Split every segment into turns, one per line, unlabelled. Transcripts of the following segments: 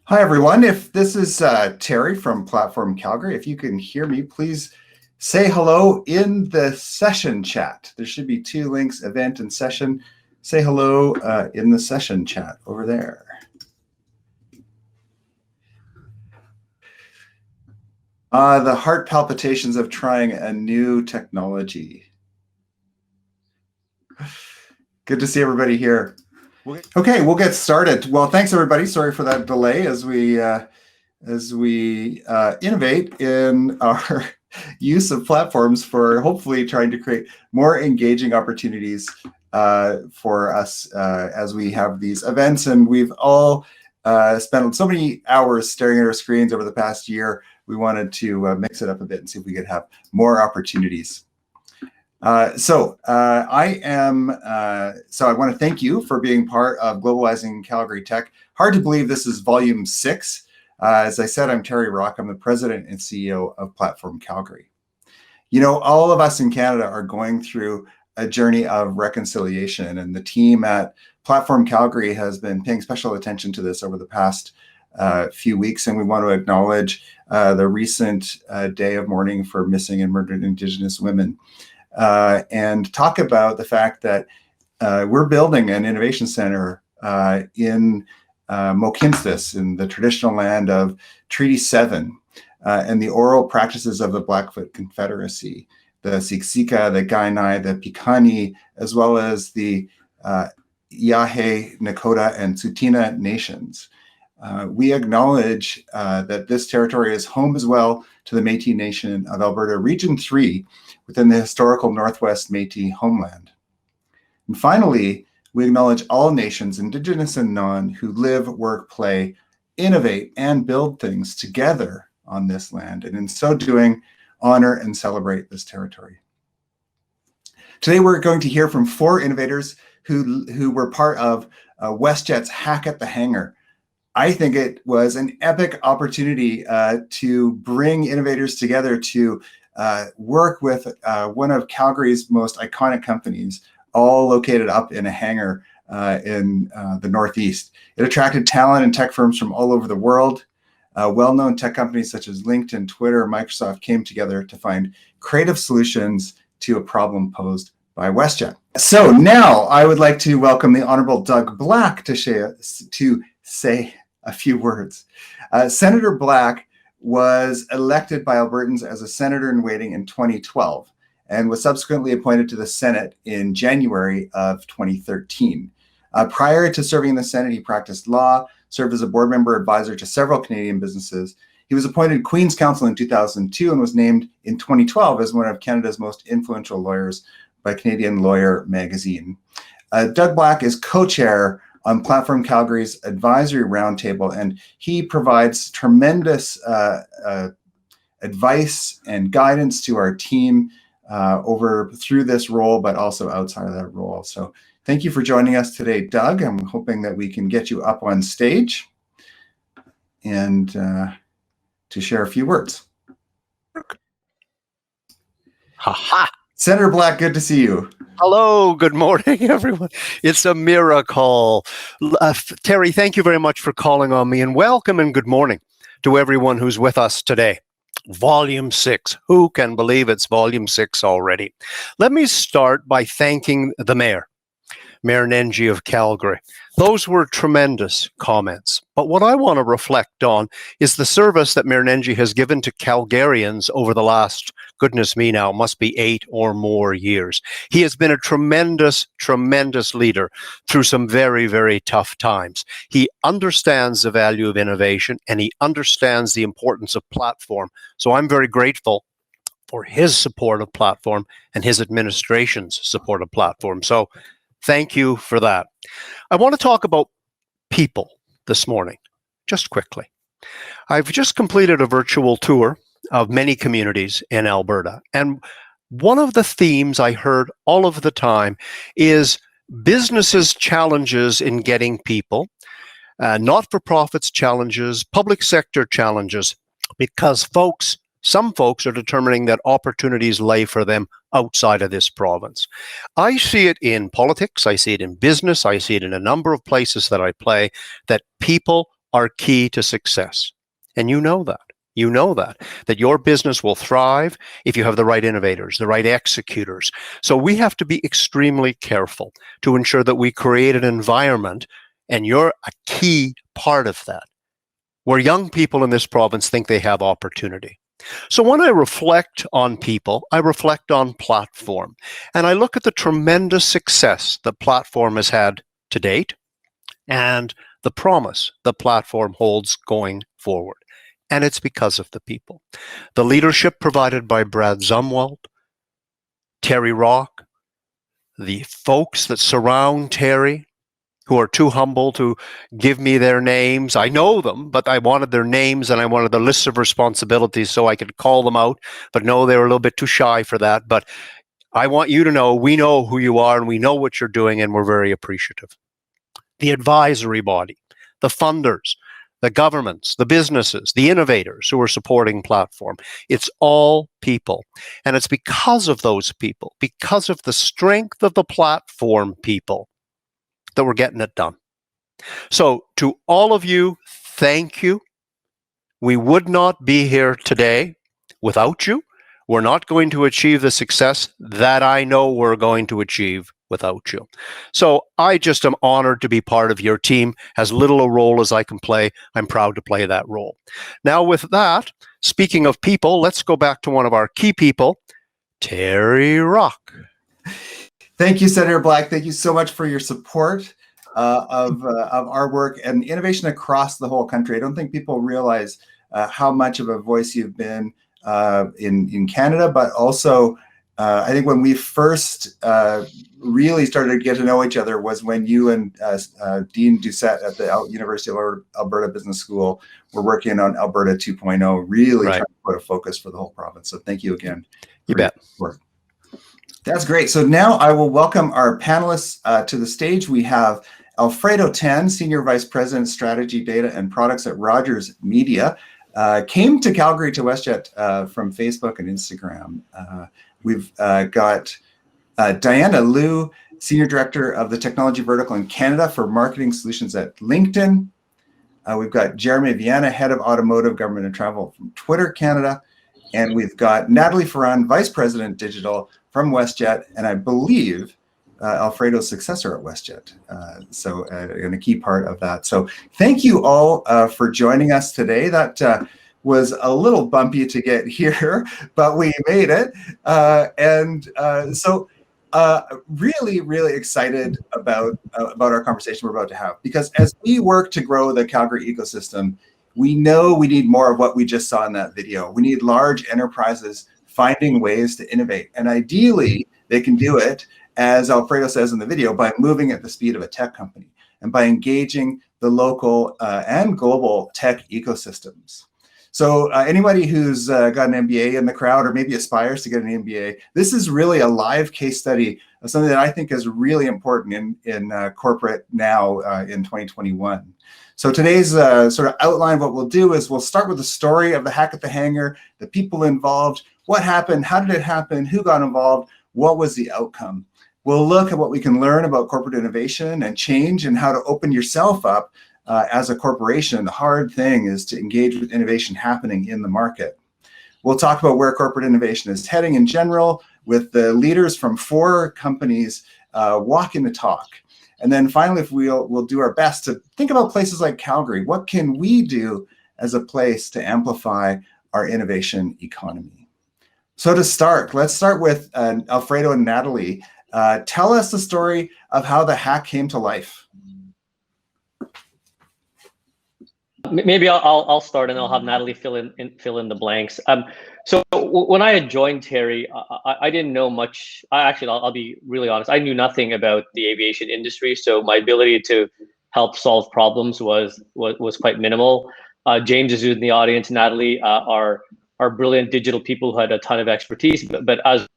Hi, everyone. If this is Terry from Platform Calgary, if you can hear me, please say hello in the session chat. There should be two links, event and session. Say hello in the session chat over there. The heart palpitations of trying a new technology. Good to see everybody here. Okay, we'll get started. Well, thanks everybody. Sorry for that delay as we innovate in our use of platforms for hopefully trying to create more engaging opportunities for us as we have these events. And we've all spent so many hours staring at our screens over the past year. We wanted to mix it up a bit and see if we could have more opportunities. So I want to thank you for being part of Globalizing Calgary Tech. Hard to believe this is volume 6. As I said, I'm Terry Rock. I'm the president and CEO of Platform Calgary. You know, all of us in Canada are going through a journey of reconciliation, and the team at Platform Calgary has been paying special attention to this over the past few weeks, and we want to acknowledge the recent day of mourning for missing and murdered Indigenous women. And talk about the fact that we're building an innovation center in Mohkinstsis, in the traditional land of Treaty 7, and the oral practices of the Blackfoot Confederacy, the Siksika, the Kainai, the Piikani, as well as the Yahe, Nakota, and Tsuut'ina nations. We acknowledge that this territory is home as well to the Métis Nation of Alberta, Region 3, within the historical Northwest Métis homeland. And finally, we acknowledge all nations, Indigenous and non, who live, work, play, innovate, and build things together on this land, and in so doing, honor and celebrate this territory. Today, we're going to hear from 4 innovators who were part of WestJet's Hack at the Hangar. I think it was an epic opportunity to bring innovators together to work with one of Calgary's most iconic companies, all located up in a hangar in the Northeast. It attracted talent and tech firms from all over the world. Well-known tech companies such as LinkedIn, Twitter, Microsoft came together to find creative solutions to a problem posed by WestJet. So now I would like to welcome the Honorable Doug Black to say a few words. Senator Black was elected by Albertans as a senator in waiting in 2012 and was subsequently appointed to the Senate in January of 2013. Prior to serving in the Senate, he practiced law, served as a board member advisor to several Canadian businesses. He was appointed Queen's Counsel in 2002 and was named in 2012 as one of Canada's most influential lawyers by Canadian Lawyer magazine. Doug Black is co-chair on Platform Calgary's advisory roundtable, and he provides tremendous advice and guidance to our team through this role, but also outside of that role. So thank you for joining us today, Doug. I'm hoping that we can get you up on stage and to share a few words.
Ha-ha.
Senator Black, good to see you.
Hello, good morning, everyone. It's a miracle. Terry, thank you very much for calling on me, and welcome and good morning to everyone who's with us today. Volume 6. Who can believe it's Volume 6 already? Let me start by thanking the Mayor Nenji of Calgary. Those were tremendous comments. But what I want to reflect on is the service that Mayor Nenji has given to Calgarians over the last, goodness me now, must be 8 or more years. He has been a tremendous, tremendous leader through some very, very tough times. He understands the value of innovation and he understands the importance of platform. So I'm very grateful for his support of platform and his administration's support of platform. So thank you for that. I want to talk about people this morning, just quickly. I've just completed a virtual tour of many communities in Alberta, and one of the themes I heard all of the time is businesses' challenges in getting people, not-for-profits challenges, public sector challenges, because some folks are determining that opportunities lay for them outside of this province. I see it in politics, I see it in business, I see it in a number of places that I play, that people are key to success. And you know that. You know that your business will thrive if you have the right innovators, the right executors. So we have to be extremely careful to ensure that we create an environment, and you're a key part of that, where young people in this province think they have opportunity. So when I reflect on people, I reflect on Platform, and I look at the tremendous success that Platform has had to date and the promise the Platform holds going forward. And it's because of the people. The leadership provided by Brad Zumwalt, Terry Rock, the folks that surround Terry, who are too humble to give me their names. I know them, but I wanted their names and I wanted the list of responsibilities so I could call them out. But no, they were a little bit too shy for that. But I want you to know, we know who you are and we know what you're doing, and we're very appreciative. The advisory body, the funders, the governments, the businesses, the innovators who are supporting Platform. It's all people. And it's because of those people, because of the strength of the Platform people, that we're getting it done. So to all of you, thank you. We would not be here today without you. We're not going to achieve the success that I know we're going to achieve without you. So I just am honored to be part of your team. As little a role as I can play, I'm proud to play that role. Now with that, speaking of people, let's go back to one of our key people, Terry Rock.
Thank you, Senator Black. Thank you so much for your support of our work and innovation across the whole country. I don't think people realize how much of a voice you've been in Canada, but also I think when we first really started to get to know each other was when you and Dean Doucette at the University of Alberta Business School were working on Alberta 2.0, really trying to put a focus for the whole province. So thank you again.
You bet.
That's great. So now I will welcome our panelists to the stage. We have Alfredo Tan, Senior Vice President, Strategy, Data, and Products at Rogers Media. Came to Calgary to WestJet from Facebook and Instagram. We've got Diana Liu, Senior Director of the Technology Vertical in Canada for Marketing Solutions at LinkedIn. We've got Jeremy Viana, Head of Automotive, Government and Travel from Twitter Canada. And we've got Natalie Farand, Vice President Digital from WestJet, and I believe Alfredo's successor at WestJet. And a key part of that. So thank you all for joining us today. That was a little bumpy to get here, but we made it. Really, really excited about our conversation we're about to have, because as we work to grow the Calgary ecosystem, we know we need more of what we just saw in that video. We need large enterprises finding ways to innovate. And ideally, they can do it, as Alfredo says in the video, by moving at the speed of a tech company and by engaging the local and global tech ecosystems. So anybody who's got an MBA in the crowd, or maybe aspires to get an MBA, this is really a live case study of something that I think is really important in corporate now in 2021. So today's sort of outline of what we'll do is we'll start with the story of the hack at the hangar, the people involved, what happened, how did it happen, who got involved, what was the outcome. We'll look at what we can learn about corporate innovation and change and how to open yourself up as a corporation. The hard thing is to engage with innovation happening in the market. We'll talk about where corporate innovation is heading in general, with the leaders from 4 companies walking the talk. And then finally, we'll do our best to think about places like Calgary. What can we do as a place to amplify our innovation economy? So to start, let's start with Alfredo and Natalie. Tell us the story of how the hack came to life.
Maybe I'll start, and I'll have Natalie fill in the blanks. So when I had joined Terry, I didn't know much. I'll be really honest. I knew nothing about the aviation industry, so my ability to help solve problems was quite minimal. James is in the audience. Natalie are brilliant digital people who had a ton of expertise, but as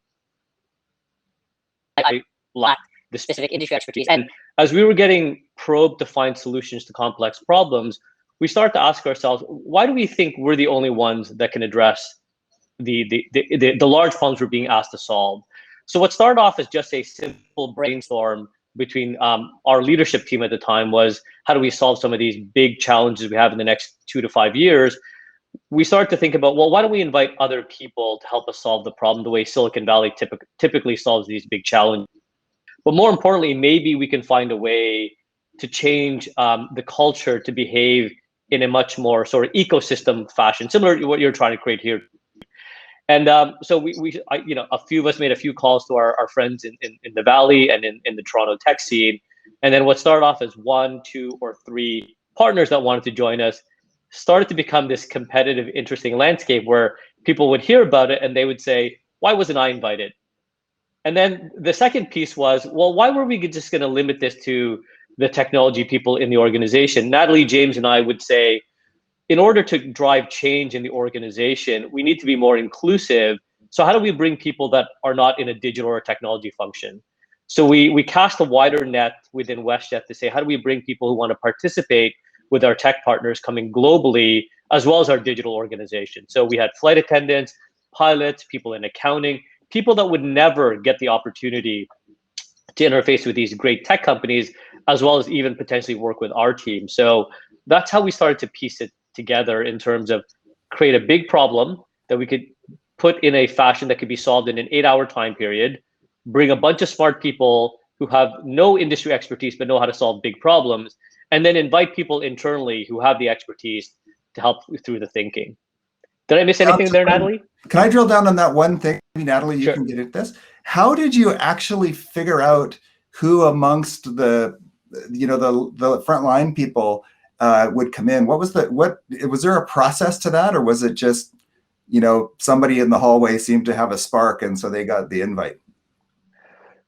I lacked the specific industry expertise, and as we were getting probed to find solutions to complex problems, we start to ask ourselves, why do we think we're the only ones that can address the large problems we're being asked to solve? So what started off as just a simple brainstorm between our leadership team at the time was, how do we solve some of these big challenges we have in the next 2 to 5 years? We started to think about, well, why don't we invite other people to help us solve the problem the way Silicon Valley typically solves these big challenges. But more importantly, maybe we can find a way to change the culture to behave in a much more sort of ecosystem fashion, similar to what you're trying to create here. And so a few of us made a few calls to our friends in the Valley and in the Toronto tech scene. And then what started off as 1, 2, or 3 partners that wanted to join us started to become this competitive, interesting landscape where people would hear about it and they would say, why wasn't I invited? And then the second piece was, well, why were we just going to limit this to the technology people in the organization? Natalie, James, and I would say, in order to drive change in the organization, we need to be more inclusive. So how do we bring people that are not in a digital or technology function? So we cast a wider net within WestJet to say, how do we bring people who want to participate with our tech partners coming globally, as well as our digital organization? So we had flight attendants, pilots, people in accounting, people that would never get the opportunity to interface with these great tech companies, as well as even potentially work with our team. So that's how we started to piece it together in terms of create a big problem that we could put in a fashion that could be solved in an 8-hour time period, bring a bunch of smart people who have no industry expertise but know how to solve big problems, and then invite people internally who have the expertise to help through the thinking. Did I miss anything there, Natalie?
Can I drill down on that one thing? Natalie, you
Sure.
can get at this. How did you actually figure out who amongst the frontline people would come in? Was there a process to that, or was it just, somebody in the hallway seemed to have a spark and so they got the invite?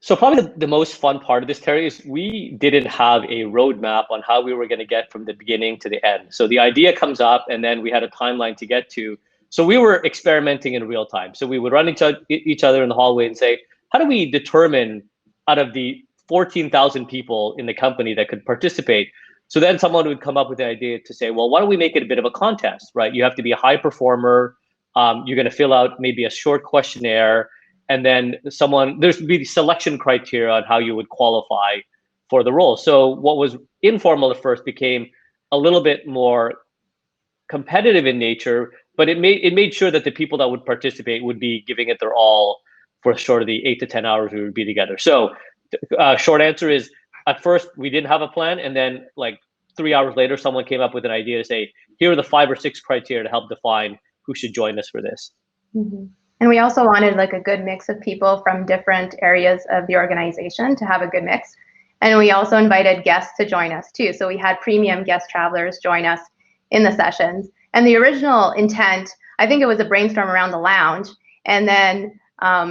So probably the most fun part of this, Terry, is we didn't have a roadmap on how we were going to get from the beginning to the end. So the idea comes up and then we had a timeline to get to. So we were experimenting in real time. So we would run each other in the hallway and say, how do we determine out of the 14,000 people in the company that could participate? So then someone would come up with the idea to say, well, why don't we make it a bit of a contest, right? You have to be a high performer. You're going to fill out maybe a short questionnaire. And then there's be selection criteria on how you would qualify for the role. So what was informal at first became a little bit more competitive in nature, but it made sure that the people that would participate would be giving it their all for sort of the 8 to 10 hours we would be together. So short answer is, at first we didn't have a plan, and then like 3 hours later, someone came up with an idea to say, here are the 5 or 6 criteria to help define who should join us for this.
Mm-hmm. And we also wanted like a good mix of people from different areas of the organization to have a good mix. And we also invited guests to join us too. So we had premium guest travelers join us in the sessions. And the original intent, I think it was a brainstorm around the lounge. And then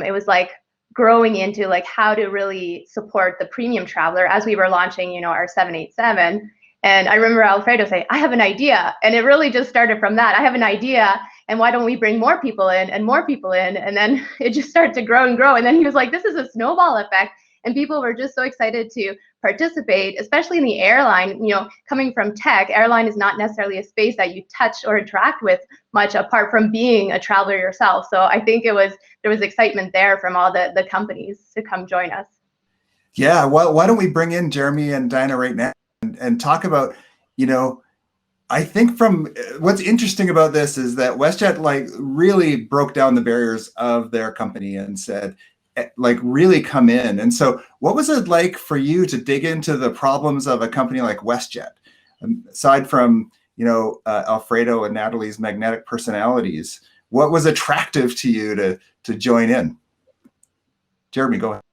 it was like growing into like how to really support the premium traveler as we were launching, our 787. And I remember Alfredo say, I have an idea. And it really just started from that. I have an idea. And why don't we bring more people in and more people in? And then it just started to grow and grow. And then he was like, this is a snowball effect. And people were just so excited to participate, especially in the airline. Coming from tech, airline is not necessarily a space that you touch or interact with much apart from being a traveler yourself. So I think there was excitement there from all the companies to come join us.
Yeah, well, why don't we bring in Jeremy and Dinah right now and talk about, I think from what's interesting about this is that WestJet really broke down the barriers of their company and said, really come in. And so what was it like for you to dig into the problems of a company like WestJet? Aside from, Alfredo and Natalie's magnetic personalities, what was attractive to you to join in? Jeremy, go ahead.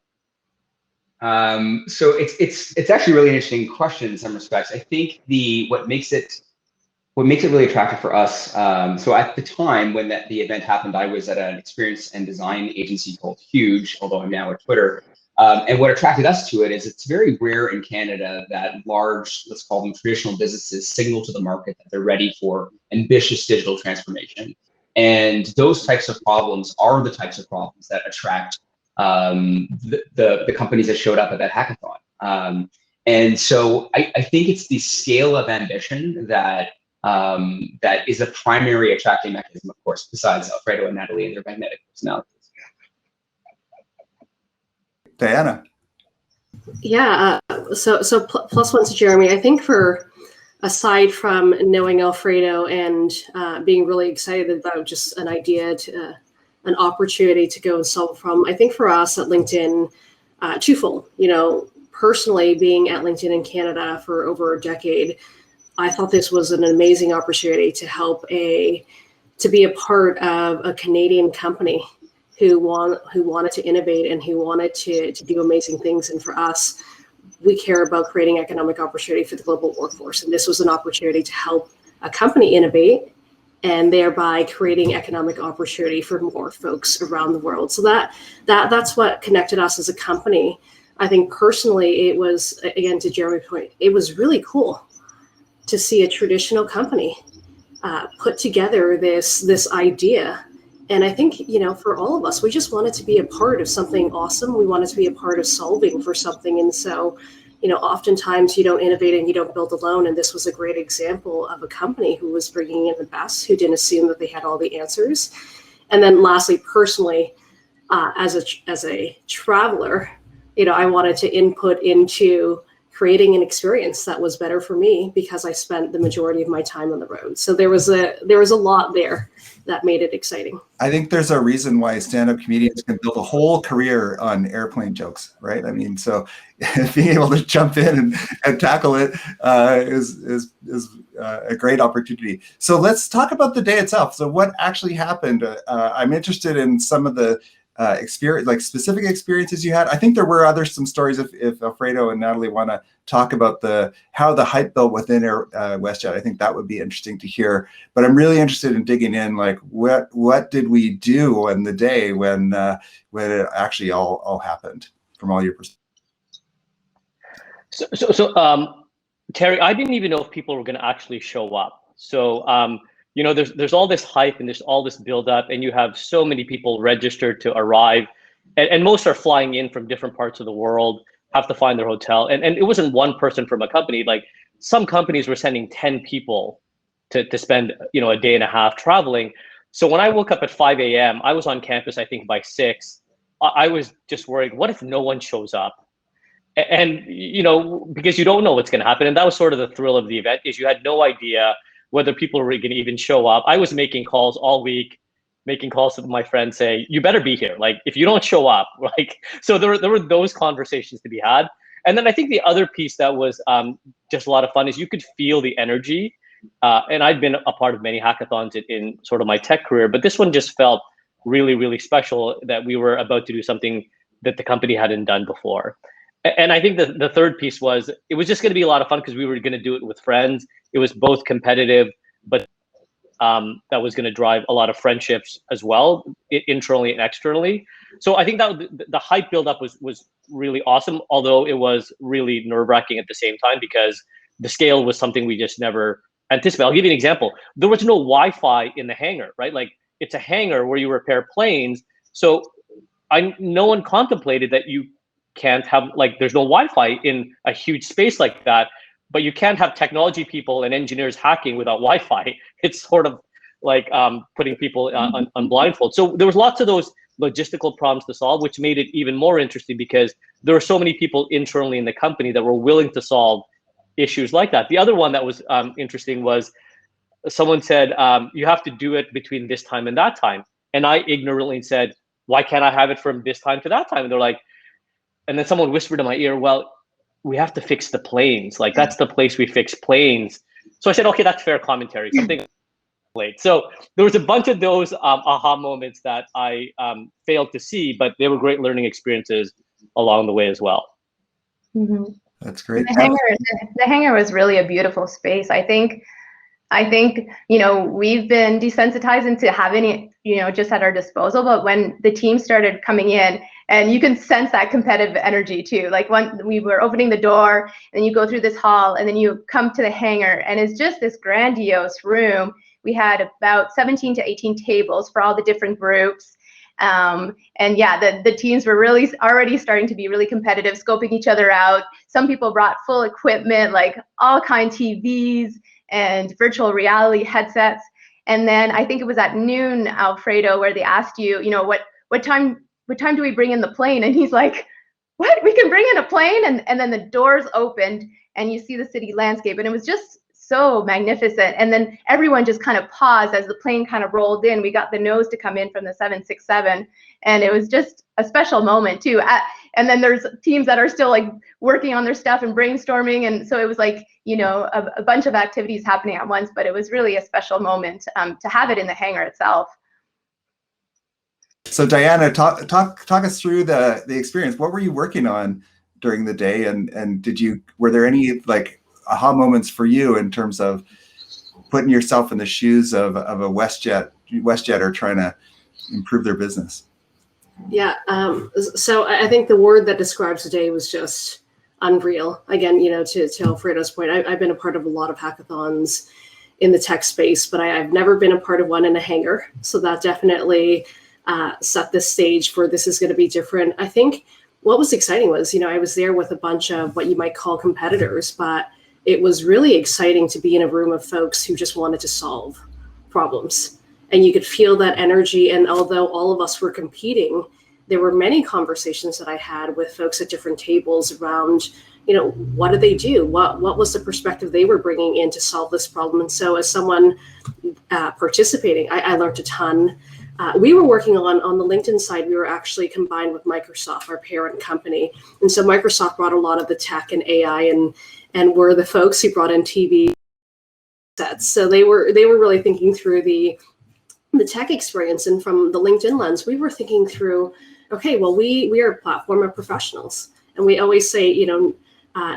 So it's actually a really interesting question in some respects. I think what makes it really attractive for us. So at the time when the event happened, I was at an experience and design agency called Huge, although I'm now at Twitter. And what attracted us to it is it's very rare in Canada that large, let's call them traditional businesses, signal to the market that they're ready for ambitious digital transformation. And those types of problems are the types of problems that attract the companies that showed up at that hackathon. And so I think it's the scale of ambition that is a primary attracting mechanism, of course, besides Alfredo and Natalie and their magnetic personalities.
Diana.
Yeah, so plus one to Jeremy. I think aside from knowing Alfredo and being really excited about just an idea to an opportunity to go and solve a problem, I think for us at LinkedIn, twofold. Personally being at LinkedIn in Canada for over a decade, I thought this was an amazing opportunity to be a part of a Canadian company who wanted to innovate and who wanted to do amazing things. And for us, we care about creating economic opportunity for the global workforce. And this was an opportunity to help a company innovate and thereby creating economic opportunity for more folks around the world. So that's what connected us as a company. I think personally, it was, again, to Jeremy's point, it was really cool to see a traditional company put together this idea. And I think, for all of us, we just wanted to be a part of something awesome. We wanted to be a part of solving for something. And so, oftentimes you don't innovate and you don't build alone. And this was a great example of a company who was bringing in the best, who didn't assume that they had all the answers. And then lastly, personally, as a traveler, I wanted to input into creating an experience that was better for me because I spent the majority of my time on the road. So there was a lot there that made it exciting.
I think there's a reason why stand-up comedians can build a whole career on airplane jokes, right? I mean, so being able to jump in and tackle it is a great opportunity. So let's talk about the day itself. So what actually happened? I'm interested in some of the experience, like specific experiences you had. I think there were some stories if Alfredo and Natalie want to talk about how the hype built within WestJet. I think that would be interesting to hear. But I'm really interested in digging in, like what did we do on the day when it actually all happened from all your perspectives?
So Terry, I didn't even know if people were going to actually show up. So there's all this hype and there's all this buildup, and you have so many people registered to arrive, and most are flying in from different parts of the world, have to find their hotel. And it wasn't one person from a company. Like some companies were sending 10 people to spend, a day and a half traveling. So when I woke up at 5 a.m., I was on campus, I think by 6. I was just worried, what if no one shows up? And, because you don't know what's going to happen. And that was sort of the thrill of the event, is you had no idea whether people were going to even show up. I was making calls all week, making calls to my friends saying, you better be here. Like, if you don't show up, so there were those conversations to be had. And then I think the other piece that was just a lot of fun is you could feel the energy. And I've been a part of many hackathons in sort of my tech career, but this one just felt really, really special that we were about to do something that the company hadn't done before. And I think the third piece was, it was just going to be a lot of fun because we were going to do it with friends. It was both competitive, but that was going to drive a lot of friendships as well, internally and externally. So I think that the hype buildup was really awesome, although it was really nerve-wracking at the same time because the scale was something we just never anticipated. I'll give you an example. There was no Wi-Fi in the hangar, right? Like, it's a hangar where you repair planes. So no one contemplated that you can't have, there's no Wi-Fi in a huge space like that, but you can't have technology people and engineers hacking without Wi-Fi. It's sort of like putting people on blindfold. So there was lots of those logistical problems to solve, which made it even more interesting because there were so many people internally in the company that were willing to solve issues like that. The other one that was interesting was someone said, you have to do it between this time and that time. And I ignorantly said, why can't I have it from this time to that time? And they're like, and then someone whispered in my ear, well, we have to fix the planes. Like, that's the place we fix planes. So I said, okay, that's fair commentary, something late. So there was a bunch of those aha moments that I failed to see, but they were great learning experiences along the way as well.
Mm-hmm.
That's great.
The hangar was really a beautiful space. I think, we've been desensitized into having it, just at our disposal. But when the team started coming in, and you can sense that competitive energy too. Like when we were opening the door, and you go through this hall, and then you come to the hangar, and it's just this grandiose room. We had about 17 to 18 tables for all the different groups. And yeah, the teams were really already starting to be really competitive, scoping each other out. Some people brought full equipment, like all kind TVs and virtual reality headsets. And then I think it was at noon, Alfredo, where they asked you, what time do we bring in the plane? And he's like, what? We can bring in a plane? And then the doors opened and you see the city landscape. And it was just so magnificent. And then everyone just kind of paused as the plane kind of rolled in. We got the nose to come in from the 767. And it was just a special moment too. And then there's teams that are still like working on their stuff and brainstorming. And so it was like, you know, a bunch of activities happening at once, but it was really a special moment to have it in the hangar itself.
So Diana, talk us through the experience. What were you working on during the day, and were there any like aha moments for you in terms of putting yourself in the shoes of a WestJetter trying to improve their business?
Yeah, so I think the word that describes the day was just unreal. Again, you know, to Alfredo's point, I've been a part of a lot of hackathons in the tech space, but I've never been a part of one in a hangar. So that definitely set the stage for this is going to be different. I think what was exciting was, you know, I was there with a bunch of what you might call competitors, but it was really exciting to be in a room of folks who just wanted to solve problems. And you could feel that energy. And although all of us were competing, there were many conversations that I had with folks at different tables around, you know, what do they do? What was the perspective they were bringing in to solve this problem? And so as someone participating, I learned a ton. We were working on the LinkedIn side, we were actually combined with Microsoft, our parent company. And so Microsoft brought a lot of the tech and AI and were the folks who brought in TV sets. So they were really thinking through the tech experience. And from the LinkedIn lens, we were thinking through, okay, well, we are a platform of professionals. And we always say, you know,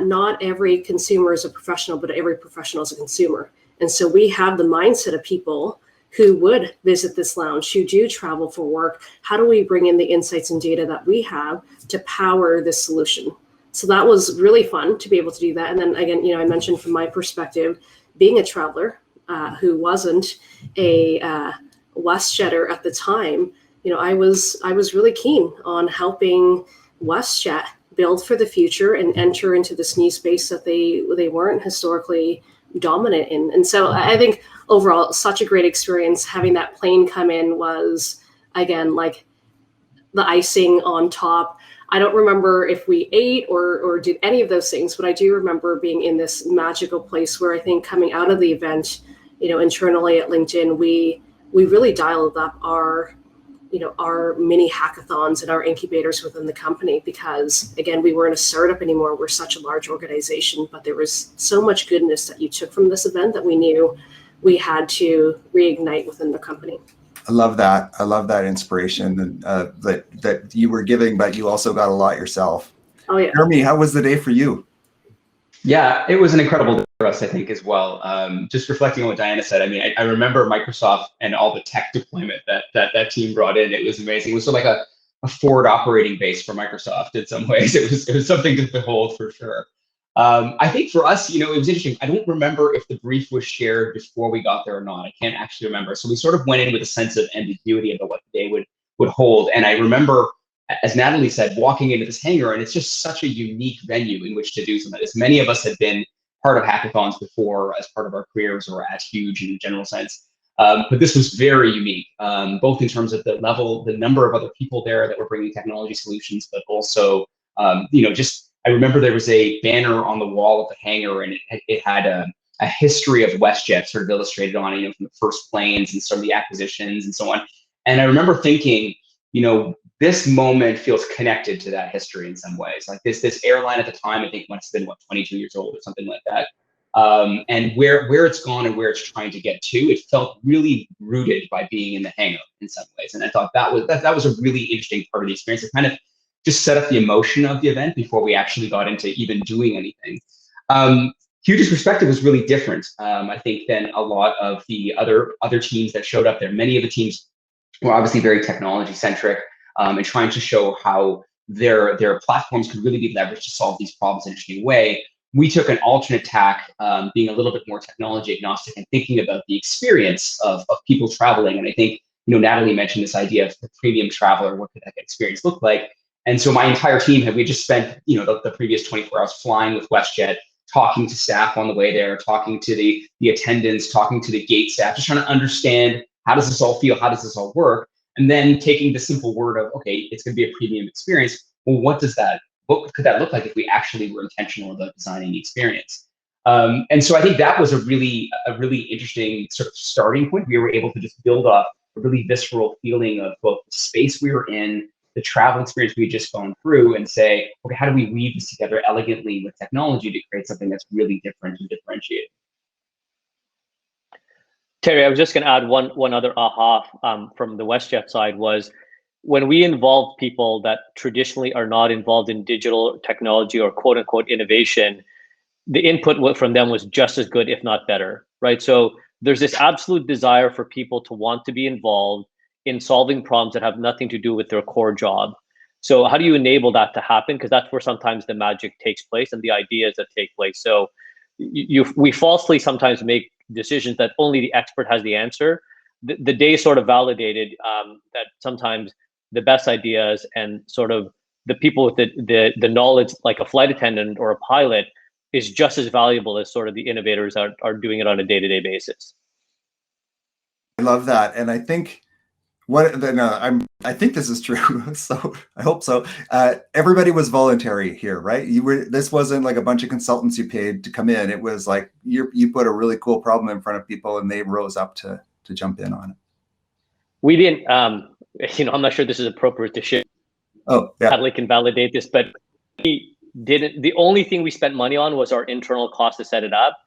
not every consumer is a professional, but every professional is a consumer. And so we have the mindset of people who would visit this lounge, who do travel for work. How do we bring in the insights and data that we have to power this solution? So that was really fun to be able to do that. And then again, you know, I mentioned from my perspective, being a traveler who wasn't a WestJetter at the time, you know, I was really keen on helping WestJet build for the future and enter into this new space that they weren't historically dominant in. And so I think overall, such a great experience. Having that plane come in was, again, like the icing on top. I don't remember if we ate or did any of those things, but I do remember being in this magical place where I think coming out of the event, you know, internally at LinkedIn, we really dialed up our mini hackathons and our incubators within the company, because again, we weren't a startup anymore. We're such a large organization, but there was so much goodness that you took from this event that we knew we had to reignite within the company.
I love that. I love that inspiration that you were giving, but you also got a lot yourself.
Oh yeah.
Jeremy, how was the day for you?
Yeah, it was an incredible day for us, I think, as well. Just reflecting on what Diana said, I mean, I remember Microsoft and all the tech deployment that team brought in. It was amazing. It was sort of like a forward operating base for Microsoft in some ways. It was something to behold for sure. I think for us, you know, it was interesting. I don't remember if the brief was shared before we got there or not. I can't actually remember. So we sort of went in with a sense of ambiguity about what the day would hold. And I remember, as Natalie said, walking into this hangar, and it's just such a unique venue in which to do something. As many of us had been part of hackathons before as part of our careers or at Huge in a general sense. But this was very unique, both in terms of the number of other people there that were bringing technology solutions, but also, you know, just, I remember there was a banner on the wall of the hangar, and it had a history of WestJet sort of illustrated on it, you know, from the first planes and some of the acquisitions and so on. And I remember thinking, you know, this moment feels connected to that history in some ways. Like this airline at the time, I think must have been 22 years old or something like that. And where it's gone and where it's trying to get to, it felt really rooted by being in the hangar in some ways. And I thought that was a really interesting part of the experience. It kind of just set up the emotion of the event before we actually got into even doing anything. Huge's perspective was really different, I think, than a lot of the other teams that showed up there. Many of the teams were obviously very technology centric, and trying to show how their platforms could really be leveraged to solve these problems in an interesting way. We took an alternate tack, being a little bit more technology agnostic and thinking about the experience of people traveling. And I think, you know, Natalie mentioned this idea of the premium traveler. What could that experience look like? And so my entire team we just spent, you know, the previous 24 hours flying with WestJet, talking to staff on the way there, talking to the attendants, talking to the gate staff, just trying to understand, how does this all feel? How does this all work? And then taking the simple word of, okay, it's going to be a premium experience. Well, what does that what could that look like if we actually were intentional about designing the experience? And so I think that was a really interesting sort of starting point. We were able to just build off a really visceral feeling of both the space we were in, the travel experience we had just gone through, and say, okay, how do we weave this together elegantly with technology to create something that's really different and differentiated?
Terry, I was just going to add one other aha from the WestJet side was when we involve people that traditionally are not involved in digital technology or quote unquote innovation, the input from them was just as good, if not better, right? So there's this absolute desire for people to want to be involved in solving problems that have nothing to do with their core job. So how do you enable that to happen? Because that's where sometimes the magic takes place and the ideas that take place. So we falsely sometimes make decisions that only the expert has the answer. The day sort of validated that sometimes the best ideas and sort of the people with the knowledge, like a flight attendant or a pilot, is just as valuable as sort of the innovators are doing it on a day-to-day basis.
I love that, and I think I think this is true. So I hope so. Everybody was voluntary here, right? This wasn't like a bunch of consultants you paid to come in. It was like you put a really cool problem in front of people, and they rose up to jump in on it.
We didn't. I'm not sure this is appropriate to share.
Oh, yeah.
Natalie can validate this, but we didn't. The only thing we spent money on was our internal cost to set it up.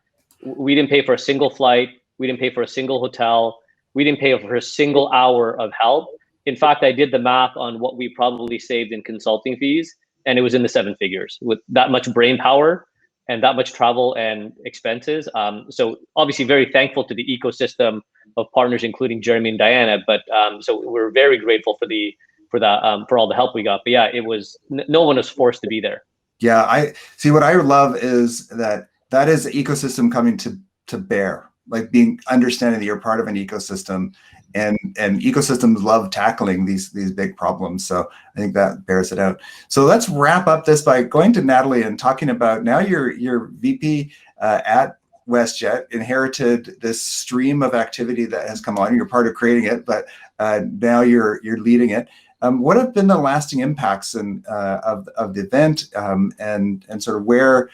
We didn't pay for a single flight. We didn't pay for a single hotel. We didn't pay for a single hour of help. In fact, I did the math on what we probably saved in consulting fees, and it was in the 7 figures with that much brain power and that much travel and expenses. So obviously very thankful to the ecosystem of partners, including Jeremy and Diana. But so we're very grateful for all the help we got. But yeah, it was no one was forced to be there.
Yeah, I see. What I love is that is the ecosystem coming to bear, like understanding that you're part of an ecosystem, and ecosystems love tackling these big problems. So I think that bears it out. So let's wrap up this by going to Natalie and talking about now you're VP at WestJet, inherited this stream of activity that has come on. You're part of creating it, but now you're leading it. What have been the lasting impacts of the event, and sort of where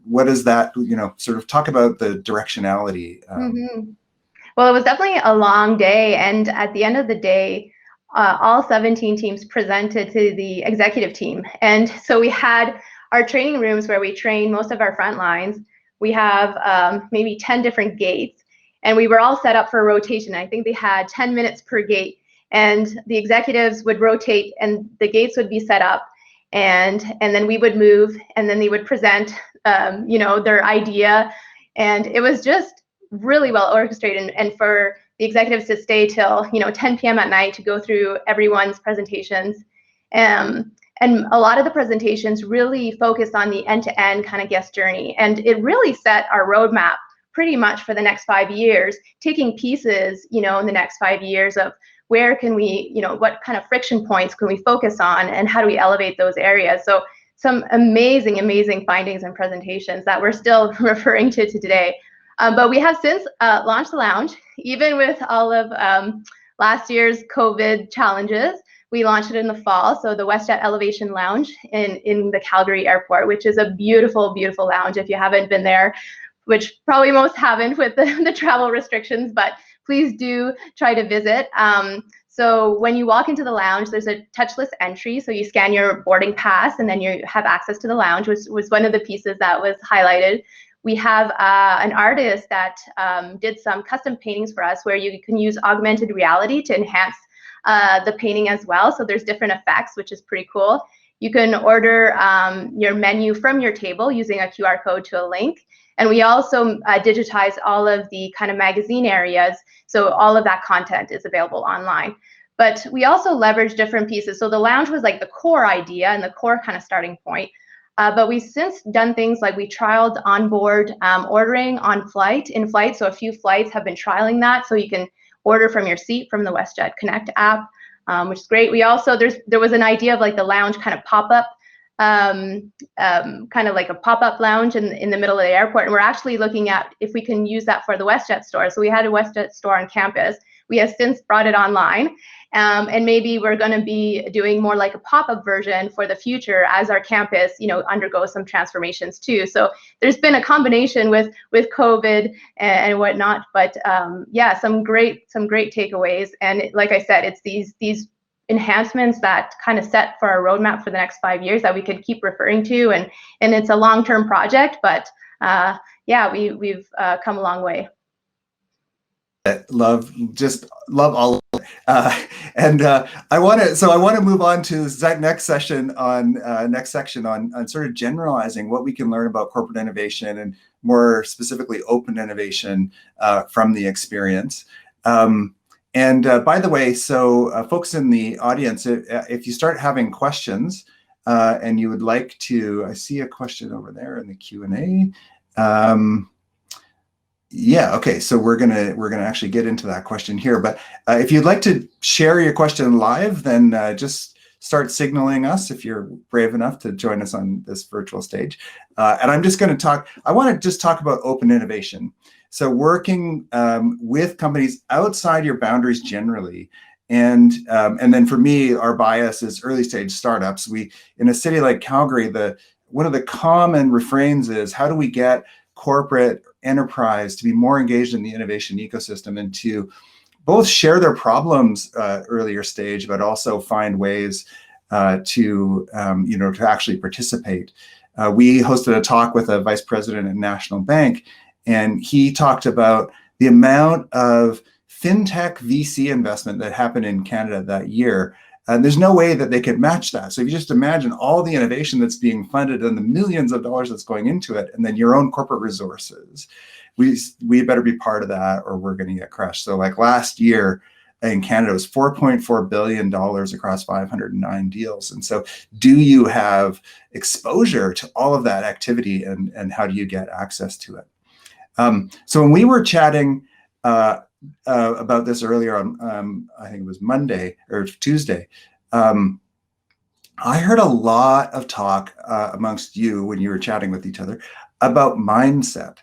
what is that, sort of talk about the directionality.
Well, it was definitely a long day, and at the end of the day, all 17 teams presented to the executive team. And so we had our training rooms where we train most of our front lines. We have maybe 10 different gates, and we were all set up for rotation. I think they had 10 minutes per gate, and the executives would rotate and the gates would be set up, and then we would move, and then they would present their idea, and it was just really well orchestrated, and for the executives to stay till 10 p.m. at night to go through everyone's presentations. And a lot of the presentations really focused on the end-to-end kind of guest journey, and it really set our roadmap pretty much for the next 5 years, taking pieces in the next 5 years of where can we, what kind of friction points can we focus on, and how do we elevate those areas. So some amazing findings and presentations that we're still referring to today. But we have since launched the lounge, even with all of last year's COVID challenges. We launched it in the fall, so the WestJet Elevation Lounge in the Calgary airport, which is a beautiful lounge. If you haven't been there, which probably most haven't with the travel restrictions, but please do try to visit. So when you walk into the lounge, there's a touchless entry. So you scan your boarding pass, and then you have access to the lounge, which was one of the pieces that was highlighted. We have an artist that did some custom paintings for us, where you can use augmented reality to enhance the painting as well. So there's different effects, which is pretty cool. You can order your menu from your table using a QR code to a link. And we also digitize all of the kind of magazine areas. So all of that content is available online. But we also leverage different pieces. So the lounge was like the core idea and the core kind of starting point. But we've since done things like we trialed onboard ordering in flight. So a few flights have been trialing that. So you can order from your seat from the WestJet Connect app, which is great. We also, there was an idea of like the lounge kind of pop-up, kind of like a pop-up lounge in the middle of the airport. And we're actually looking at if we can use that for the WestJet store. So we had a WestJet store on campus, we have since brought it online. And maybe we're going to be doing more like a pop-up version for the future as our campus, undergoes some transformations too. So there's been a combination with COVID and whatnot, but yeah, some great takeaways. And like I said, it's these enhancements that kind of set for our roadmap for the next 5 years that we could keep referring to, and it's a long-term project, but yeah, we've come a long way.
Love all of it. And I want to move on to the next section on sort of generalizing what we can learn about corporate innovation, and more specifically open innovation from the experience. And by the way, so folks in the audience, if you start having questions and you would like to, I see a question over there in the Q&A. Yeah, okay, so we're gonna actually get into that question here. But if you'd like to share your question live, then just start signaling us if you're brave enough to join us on this virtual stage. And I'm just going to talk. I want to just talk about open innovation. So working with companies outside your boundaries generally. And then for me, our bias is early stage startups. We, in a city like Calgary, one of the common refrains is, how do we get corporate enterprise to be more engaged in the innovation ecosystem and to both share their problems earlier stage, but also find ways to actually participate. We hosted a talk with a vice president at National Bank, and he talked about the amount of fintech VC investment that happened in Canada that year. And there's no way that they could match that. So if you just imagine all the innovation that's being funded and the millions of dollars that's going into it, and then your own corporate resources, we better be part of that or we're going to get crushed. So like last year in Canada, it was $4.4 billion across 509 deals. And so do you have exposure to all of that activity, and how do you get access to it? So when we were chatting about this earlier on, I think it was Monday or Tuesday, I heard a lot of talk amongst you when you were chatting with each other about mindset.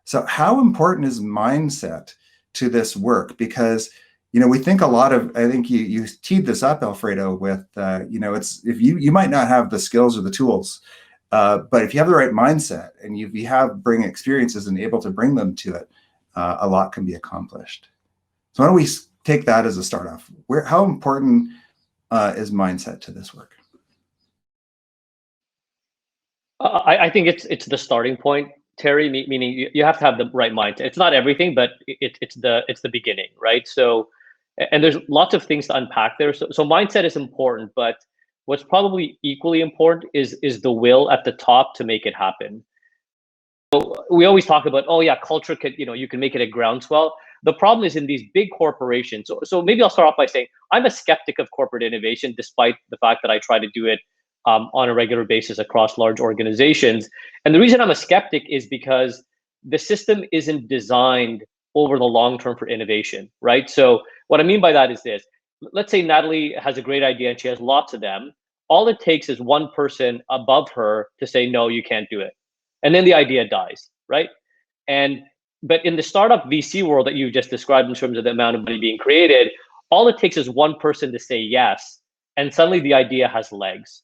So how important is mindset to this work? Because, we think a lot of, I think you teed this up, Alfredo, with, it's, if you might not have the skills or the tools, but if you have the right mindset and you bring experiences and able to bring them to it, a lot can be accomplished. So why don't we take that as a start off? How important is mindset to this work?
I think it's the starting point, Terry. Meaning you have to have the right mindset. It's not everything, but it's the beginning, right? So, and there's lots of things to unpack there. So mindset is important, but what's probably equally important is the will at the top to make it happen. So we always talk about, oh yeah, culture could, you can make it a groundswell. The problem is in these big corporations. So maybe I'll start off by saying I'm a skeptic of corporate innovation, despite the fact that I try to do it on a regular basis across large organizations. And the reason I'm a skeptic is because the system isn't designed over the long term for innovation, right? So what I mean by that is this. Let's say Natalie has a great idea and she has lots of them. All it takes is one person above her to say, no, you can't do it. And then the idea dies, right? But in the startup VC world that you just described in terms of the amount of money being created, all it takes is one person to say yes, and suddenly the idea has legs.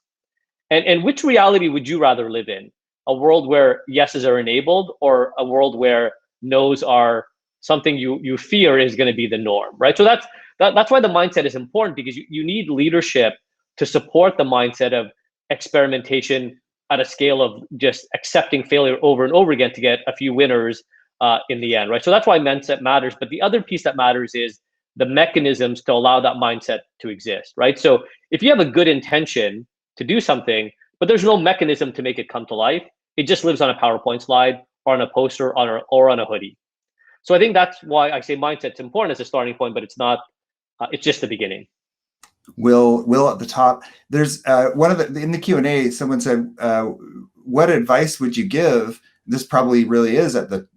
And which reality would you rather live in? A world where yeses are enabled, or a world where no's are something you fear is going to be the norm, right? So that's why the mindset is important, because you need leadership to support the mindset of experimentation at a scale of just accepting failure over and over again to get a few winners in the end, right? So that's why mindset matters. But the other piece that matters is the mechanisms to allow that mindset to exist, right? So if you have a good intention to do something, but there's no mechanism to make it come to life, it just lives on a PowerPoint slide or on a poster or on a hoodie. So I think that's why I say mindset's important as a starting point, but it's not. It's just the beginning.
Will at the top. There's in the Q&A, someone said, what advice would you give? This probably really is at the,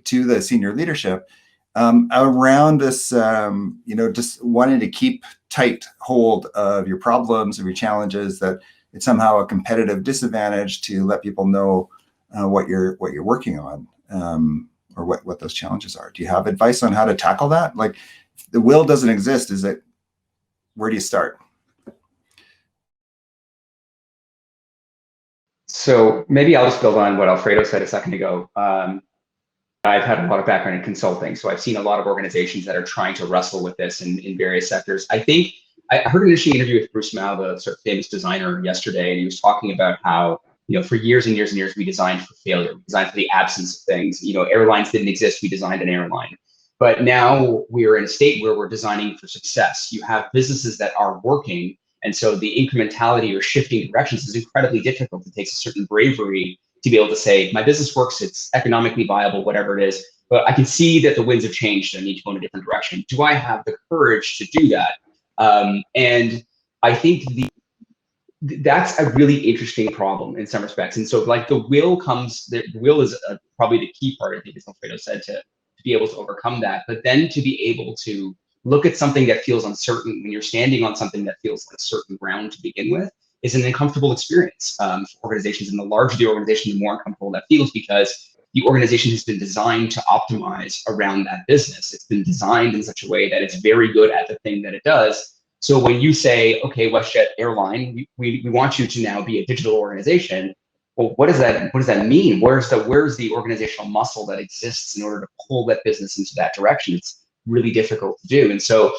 to the senior leadership around this, just wanting to keep tight hold of your problems, of your challenges, that it's somehow a competitive disadvantage to let people know what you're working on, or what those challenges are. Do you have advice on how to tackle that? Like, the will doesn't exist, is it, where do you start?
So maybe I'll just build on what Alfredo said a second ago. I've had a lot of background in consulting, so I've seen a lot of organizations that are trying to wrestle with this in various sectors. I think I heard an interesting interview with Bruce Mao, the sort of famous designer, yesterday, and he was talking about how, for years and years and years, we designed for failure. We designed for the absence of things. Airlines didn't exist. We designed an airline. But now we're in a state where we're designing for success. You have businesses that are working, and so the incrementality or shifting directions is incredibly difficult. It takes a certain bravery to be able to say, my business works, it's economically viable, whatever it is, but I can see that the winds have changed and I need to go in a different direction. Do I have the courage to do that? And I think that's a really interesting problem in some respects. And so like the will is probably the key part, I think, as Alfredo said, to be able to overcome that, but then to be able to look at something that feels uncertain when you're standing on something that feels like certain ground to begin with is an uncomfortable experience for organizations. And the larger the organization, the more uncomfortable that feels, because the organization has been designed to optimize around that business. It's been designed in such a way that it's very good at the thing that it does. So when you say, okay, WestJet airline, we want you to now be a digital organization. Well, what does that mean? Where's the organizational muscle that exists in order to pull that business into that direction? It's really difficult to do. And so,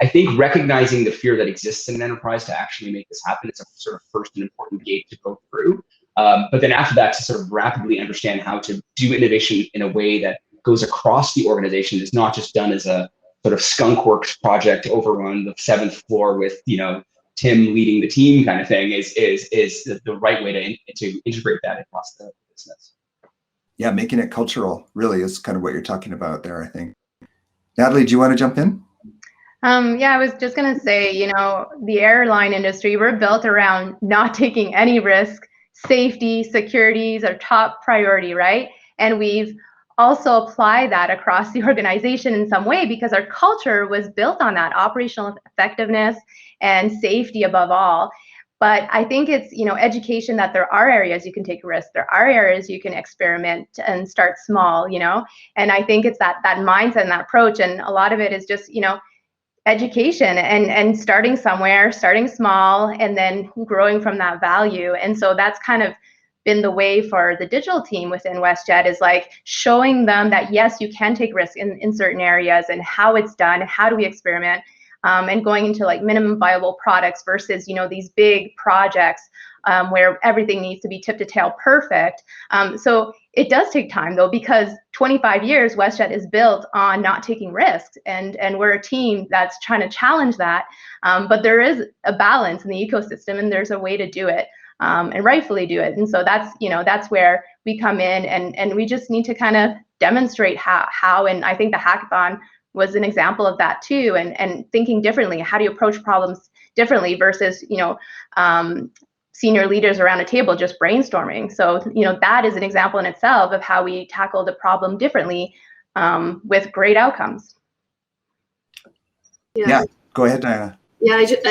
I think recognizing the fear that exists in an enterprise to actually make this happen, it's a sort of first and important gate to go through. But then after that, to sort of rapidly understand how to do innovation in a way that goes across the organization, is not just done as a sort of skunkworks project over on the 7th floor with, Tim leading the team kind of thing, is the right way to integrate that across the business.
Yeah, making it cultural really is kind of what you're talking about there, I think. Natalie, do you want to jump in?
Yeah, I was just going to say, the airline industry, we're built around not taking any risk. Safety, security is our top priority, right? And we've also applied that across the organization in some way because our culture was built on that operational effectiveness and safety above all. But I think it's, education, that there are areas you can take a risk. There are areas you can experiment and start small, and I think it's that mindset and that approach. And a lot of it is just, education and starting somewhere, starting small, and then growing from that value. And so that's kind of been the way for the digital team within WestJet, is like showing them that, yes, you can take risk in certain areas, and how it's done, how do we experiment, and going into like minimum viable products versus, these big projects where everything needs to be tip to tail perfect. So it does take time though, because 25 years WestJet is built on not taking risks, and we're a team that's trying to challenge that. But there is a balance in the ecosystem, and there's a way to do it, and rightfully do it. And so that's where we come in, and we just need to kind of demonstrate how, and I think the hackathon was an example of that too, and thinking differently. How do you approach problems differently versus, senior leaders around a table just brainstorming? So, that is an example in itself of how we tackled a problem differently, with great outcomes.
Yeah, go ahead, Diana.
Yeah, I just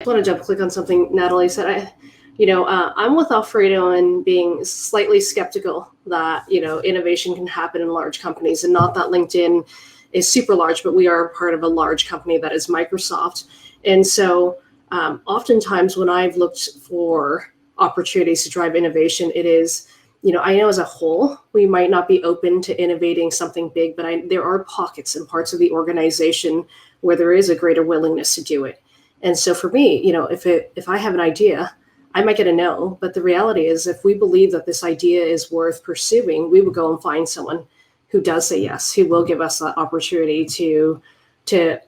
want to click on something Natalie said. I'm with Alfredo in being slightly skeptical that, innovation can happen in large companies, and not that LinkedIn is super large, but we are part of a large company that is Microsoft. And so oftentimes when I've looked for opportunities to drive innovation, it is, I know as a whole, we might not be open to innovating something big, but there are pockets and parts of the organization where there is a greater willingness to do it. And so for me, if I have an idea, I might get a no, but the reality is, if we believe that this idea is worth pursuing, we would go and find someone who does say yes, who will give us that opportunity to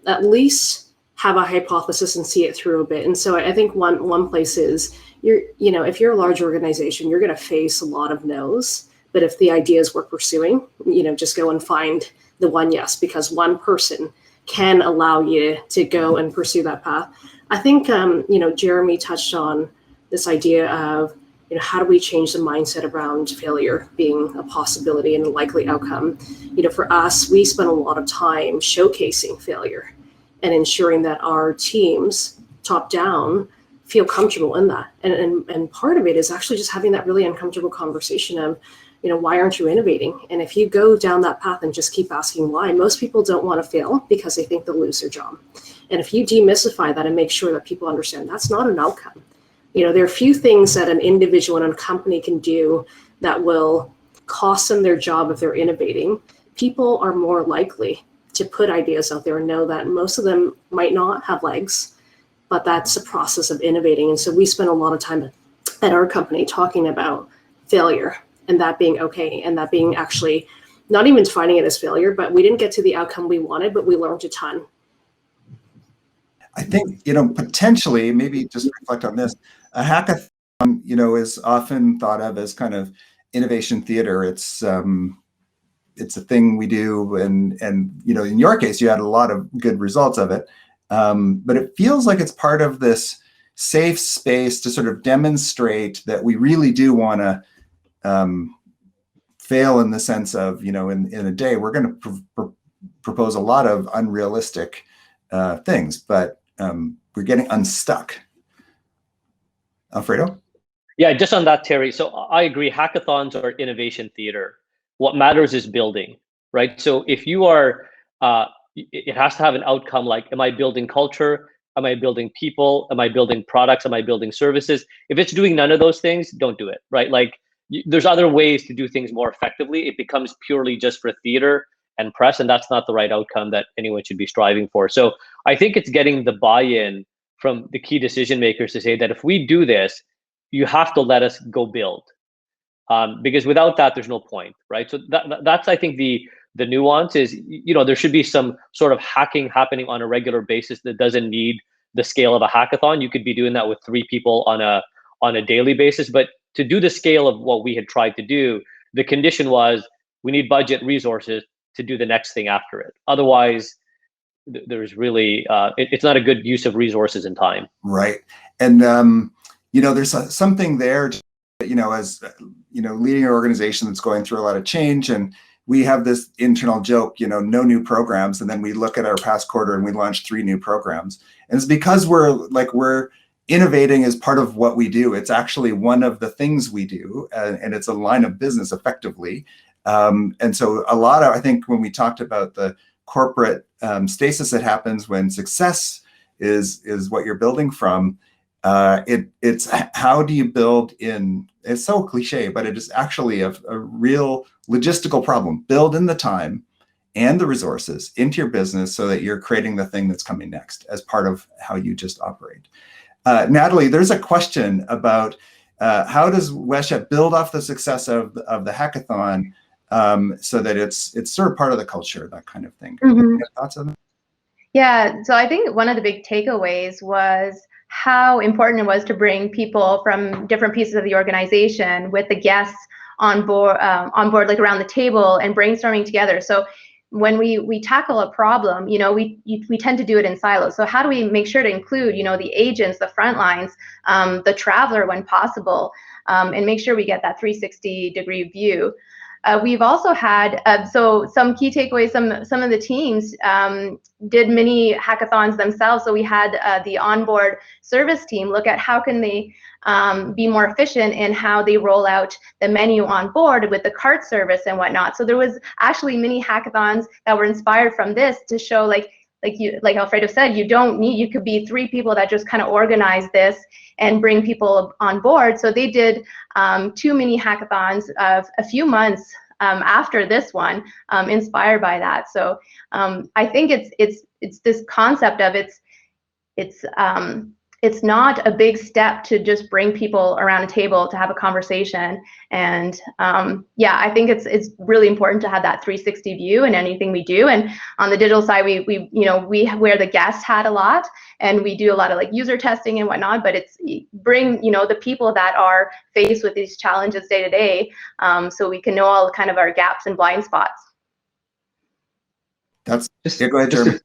at least have a hypothesis and see it through a bit. And so I think one place is, if you're a large organization, you're going to face a lot of no's. But if the ideas we're pursuing, just go and find the one yes, because one person can allow you to go and pursue that path. I think, Jeremy touched on this idea of, how do we change the mindset around failure being a possibility and a likely outcome? For us, we spend a lot of time showcasing failure and ensuring that our teams, top down, feel comfortable in that. And part of it is actually just having that really uncomfortable conversation of, why aren't you innovating? And if you go down that path and just keep asking why, most people don't want to fail because they think they'll lose their job. And if you demystify that and make sure that people understand that's not an outcome. There are few things that an individual and a company can do that will cost them their job if they're innovating. People are more likely to put ideas out there and know that most of them might not have legs, but that's a process of innovating. And so we spend a lot of time at our company talking about failure and that being okay, and that being actually not even defining it as failure, but we didn't get to the outcome we wanted, but we learned a ton.
I think, potentially, maybe just reflect on this, a hackathon, is often thought of as kind of innovation theater. It's a thing we do, and in your case, you had a lot of good results of it. But it feels like it's part of this safe space to sort of demonstrate that we really do want to fail in the sense of, in a day, we're going to propose a lot of unrealistic things, but we're getting unstuck. Alfredo?
Yeah, just on that, Terry. So I agree, hackathons are innovation theater. What matters is building, right? So if you are, it has to have an outcome like, am I building culture? Am I building people? Am I building products? Am I building services? If it's doing none of those things, don't do it, right? Like there's other ways to do things more effectively. It becomes purely just for theater and press, and that's not the right outcome that anyone should be striving for. So I think it's getting the buy-in from the key decision makers to say that if we do this, you have to let us go build, because without that, there's no point, right? So that's I think the nuance is, there should be some sort of hacking happening on a regular basis that doesn't need the scale of a hackathon. You could be doing that with 3 people on a daily basis, but to do the scale of what we had tried to do, the condition was we need budget resources to do the next thing after it. Otherwise, there's really it's not a good use of resources and time.
Right, and there's something there, as leading an organization that's going through a lot of change, and we have this internal joke, no new programs, and then we look at our past quarter and we launched 3 new programs, and it's because we're innovating as part of what we do. It's actually one of the things we do, and it's a line of business effectively. And so I think when we talked about the corporate stasis that happens when success is what you're building from, it's how do you build in, it's so cliche, but it is actually a real logistical problem. Build in the time and the resources into your business so that you're creating the thing that's coming next as part of how you just operate. Natalie, there's a question about how does WestJet build off the success of the hackathon so that it's sort of part of the culture, that kind of thing.
Mm-hmm.
Thoughts on that?
Yeah, so I think one of the big takeaways was how important it was to bring people from different pieces of the organization with the guests on board like around the table and brainstorming together. So when we tackle a problem, we tend to do it in silos. So how do we make sure to include, the agents, the front lines, the traveler when possible, and make sure we get that 360-degree view. We've also had, so some key takeaways, some of the teams did mini hackathons themselves. So we had the onboard service team look at how can they be more efficient in how they roll out the menu on board with the cart service and whatnot. So there was actually mini hackathons that were inspired from this to show like Alfredo said, you could be 3 people that just kind of organize this and bring people on board. So they did 2 mini hackathons a few months after this one, inspired by that. So I think it's this concept of it's not a big step to just bring people around a table to have a conversation. And yeah, I think it's really important to have that 360 view in anything we do. And on the digital side, we wear the guest hat a lot, and we do a lot of like user testing and whatnot, but it's bring, the people that are faced with these challenges day to day, so we can know all kind of our gaps and blind spots.
That's just, yeah, go ahead, Jeremy.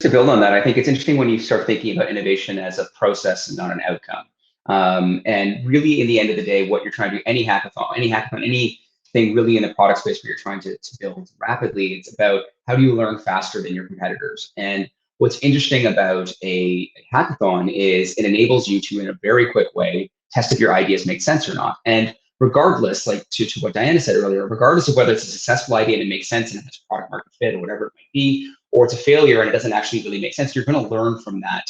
To build on that, I think it's interesting when you start thinking about innovation as a process and not an outcome. And really, in the end of the day, what you're trying to do, any hackathon, anything really in the product space where you're trying to build rapidly, it's about how do you learn faster than your competitors. And what's interesting about a hackathon is it enables you to, in a very quick way, test if your ideas make sense or not. And regardless, like to what Diana said earlier, regardless of whether it's a successful idea and it makes sense and it has product market fit or whatever it might be, or it's a failure and it doesn't actually really make sense, you're going to learn from that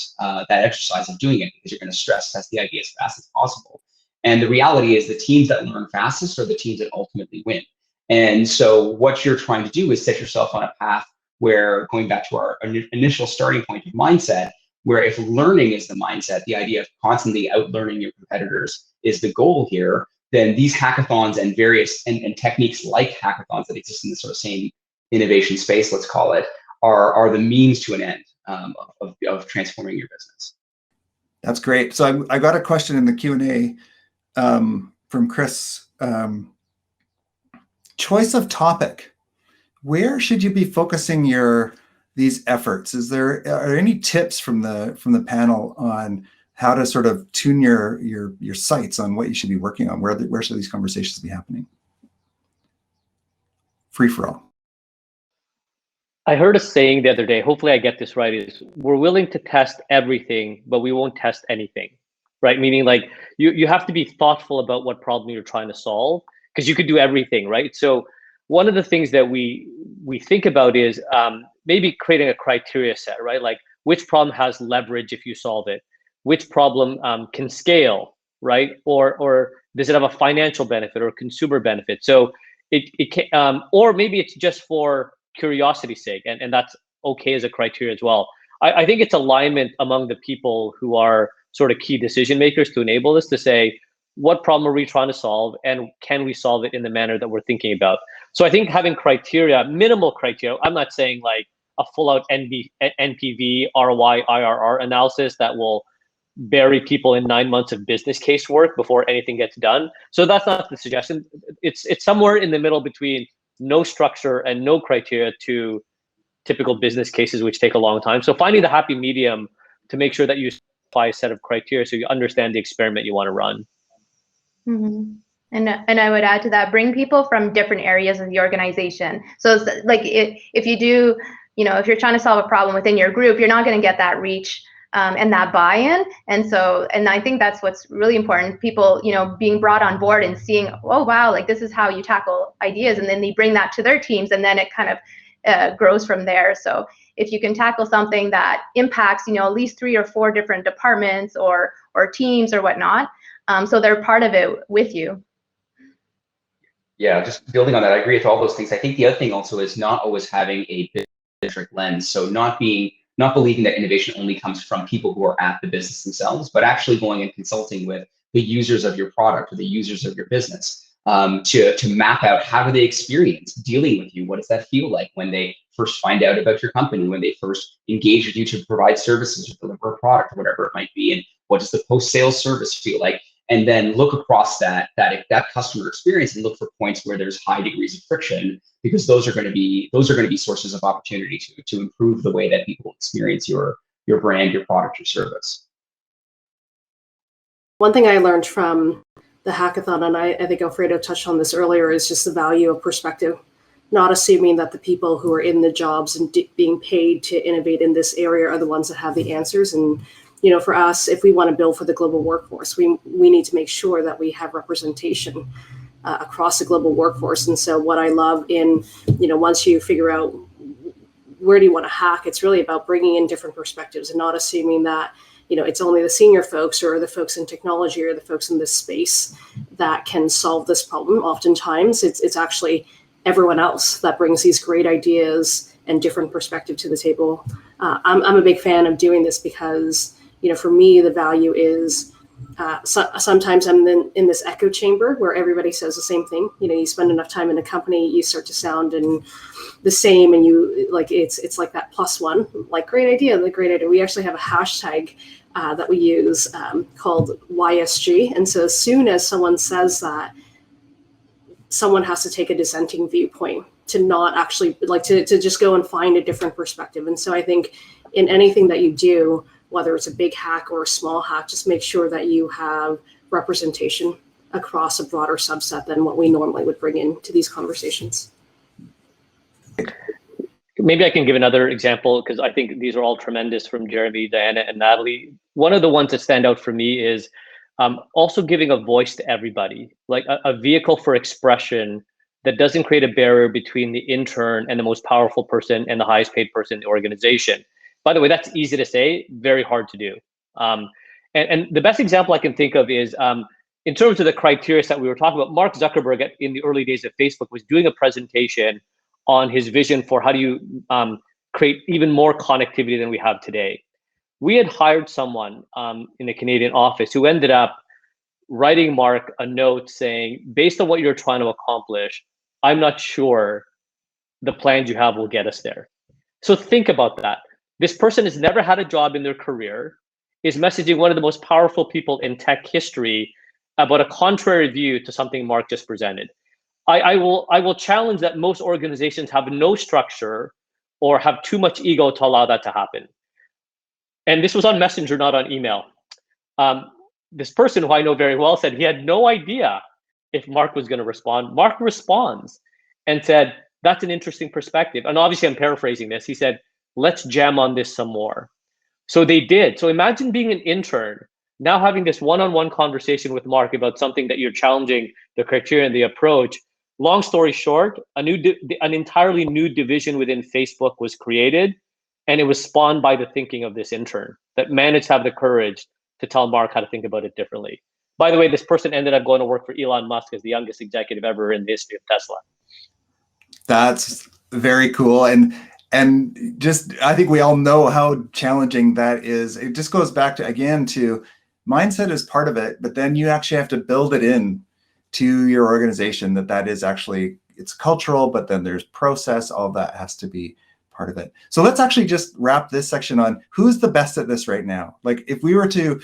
exercise of doing it, because you're going to stress test the idea as fast as possible. And the reality is the teams that learn fastest are the teams that ultimately win. And so what you're trying to do is set yourself on a path where, going back to our initial starting point of mindset, where if learning is the mindset, the idea of constantly out-learning your competitors is the goal here, then these hackathons and various and techniques like hackathons that exist in the sort of same innovation space, let's call it, are the means to an end of transforming your business.
That's great. So I got a question in the Q&A from Chris. Choice of topic. Where should you be focusing these efforts? Are any tips from the panel on how to sort of tune your sights on what you should be working on? Where should these conversations be happening? Free for all.
I heard a saying the other day, hopefully I get this right, is we're willing to test everything, but we won't test anything, right? Meaning like you have to be thoughtful about what problem you're trying to solve, because you could do everything, right? So one of the things that we think about is maybe creating a criteria set, right? Like which problem has leverage if you solve it? Which problem can scale, right? Or does it have a financial benefit or a consumer benefit? So it can, or maybe it's just for curiosity's sake, and that's okay as a criteria as well. I think it's alignment among the people who are sort of key decision makers to enable this, to say, what problem are we trying to solve, and can we solve it in the manner that we're thinking about? So I think having criteria, minimal criteria, I'm not saying like a full out NPV, ROI, IRR analysis that will bury people in 9 months of business case work before anything gets done. So that's not the suggestion. It's somewhere in the middle between no structure and no criteria to typical business cases, which take a long time. So finding the happy medium to make sure that you apply a set of criteria so you understand the experiment you want to run.
Mm-hmm. And I would add to that, bring people from different areas of the organization. So it's like if you do, if you're trying to solve a problem within your group, you're not going to get that reach and that buy-in. And I think that's what's really important. People, being brought on board and seeing, oh, wow, like this is how you tackle ideas. And then they bring that to their teams, and then it kind of grows from there. So if you can tackle something that impacts, at least 3 or 4 different departments or teams or whatnot, so they're part of it with you.
Yeah, just building on that, I agree with all those things. I think the other thing also is not always having a business lens. So not believing that innovation only comes from people who are at the business themselves, but actually going and consulting with the users of your product or the users of your business to map out how do they experience dealing with you? What does that feel like when they first find out about your company, when they first engage with you to provide services or deliver a product or whatever it might be? And what does the post-sales service feel like? And then look across that customer experience and look for points where there's high degrees of friction, because those are going to be sources of opportunity to improve the way that people experience your brand, your product, your service.
One thing I learned from the hackathon, and I think Alfredo touched on this earlier, is just the value of perspective. Not assuming that the people who are in the jobs and being paid to innovate in this area are the ones that have the answers. And for us, if we want to build for the global workforce, we need to make sure that we have representation across the global workforce. And so what I love in, once you figure out where do you want to hack, it's really about bringing in different perspectives and not assuming that, it's only the senior folks or the folks in technology or the folks in this space that can solve this problem. Oftentimes it's actually everyone else that brings these great ideas and different perspective to the table. I'm a big fan of doing this because, for me, the value is sometimes I'm in this echo chamber where everybody says the same thing. You spend enough time in a company, you start to sound the same, and you like it's like that +1, like great idea. We actually have a hashtag that we use called YSG, and so as soon as someone says that, someone has to take a dissenting viewpoint to not actually to just go and find a different perspective. And so I think in anything that you do, whether it's a big hack or a small hack, just make sure that you have representation across a broader subset than what we normally would bring into these conversations.
Maybe I can give another example, because I think these are all tremendous from Jeremy, Diana, and Natalie. One of the ones that stand out for me is Also giving a voice to everybody, like a vehicle for expression that doesn't create a barrier between the intern and the most powerful person and the highest paid person in the organization. By the way, that's easy to say, very hard to do. And the best example I can think of is in terms of the criteria that we were talking about, Mark Zuckerberg in the early days of Facebook was doing a presentation on his vision for how do you create even more connectivity than we have today. We had hired someone in the Canadian office who ended up writing Mark a note saying, based on what you're trying to accomplish, I'm not sure the plans you have will get us there. So think about that. This person has never had a job in their career, is messaging one of the most powerful people in tech history about a contrary view to something Mark just presented. I will challenge that most organizations have no structure or have too much ego to allow that to happen. And this was on Messenger, not on email. This person who I know very well said he had no idea if Mark was going to respond. Mark responds and said, that's an interesting perspective. And obviously I'm paraphrasing this. He said, let's jam on this some more. So they did. So imagine being an intern, now having this one-on-one conversation with Mark about something that you're challenging the criteria and the approach. Long story short, an entirely new division within Facebook was created, and it was spawned by the thinking of this intern that managed to have the courage to tell Mark how to think about it differently. By the way, this person ended up going to work for Elon Musk as the youngest executive ever in the history of Tesla.
That's very cool. And just, I think we all know how challenging that is. It just goes back to, again, to mindset is part of it, but then you actually have to build it in to your organization that is actually, it's cultural, but then there's process, all that has to be part of it. So let's actually just wrap this section on who's the best at this right now. Like if we were to,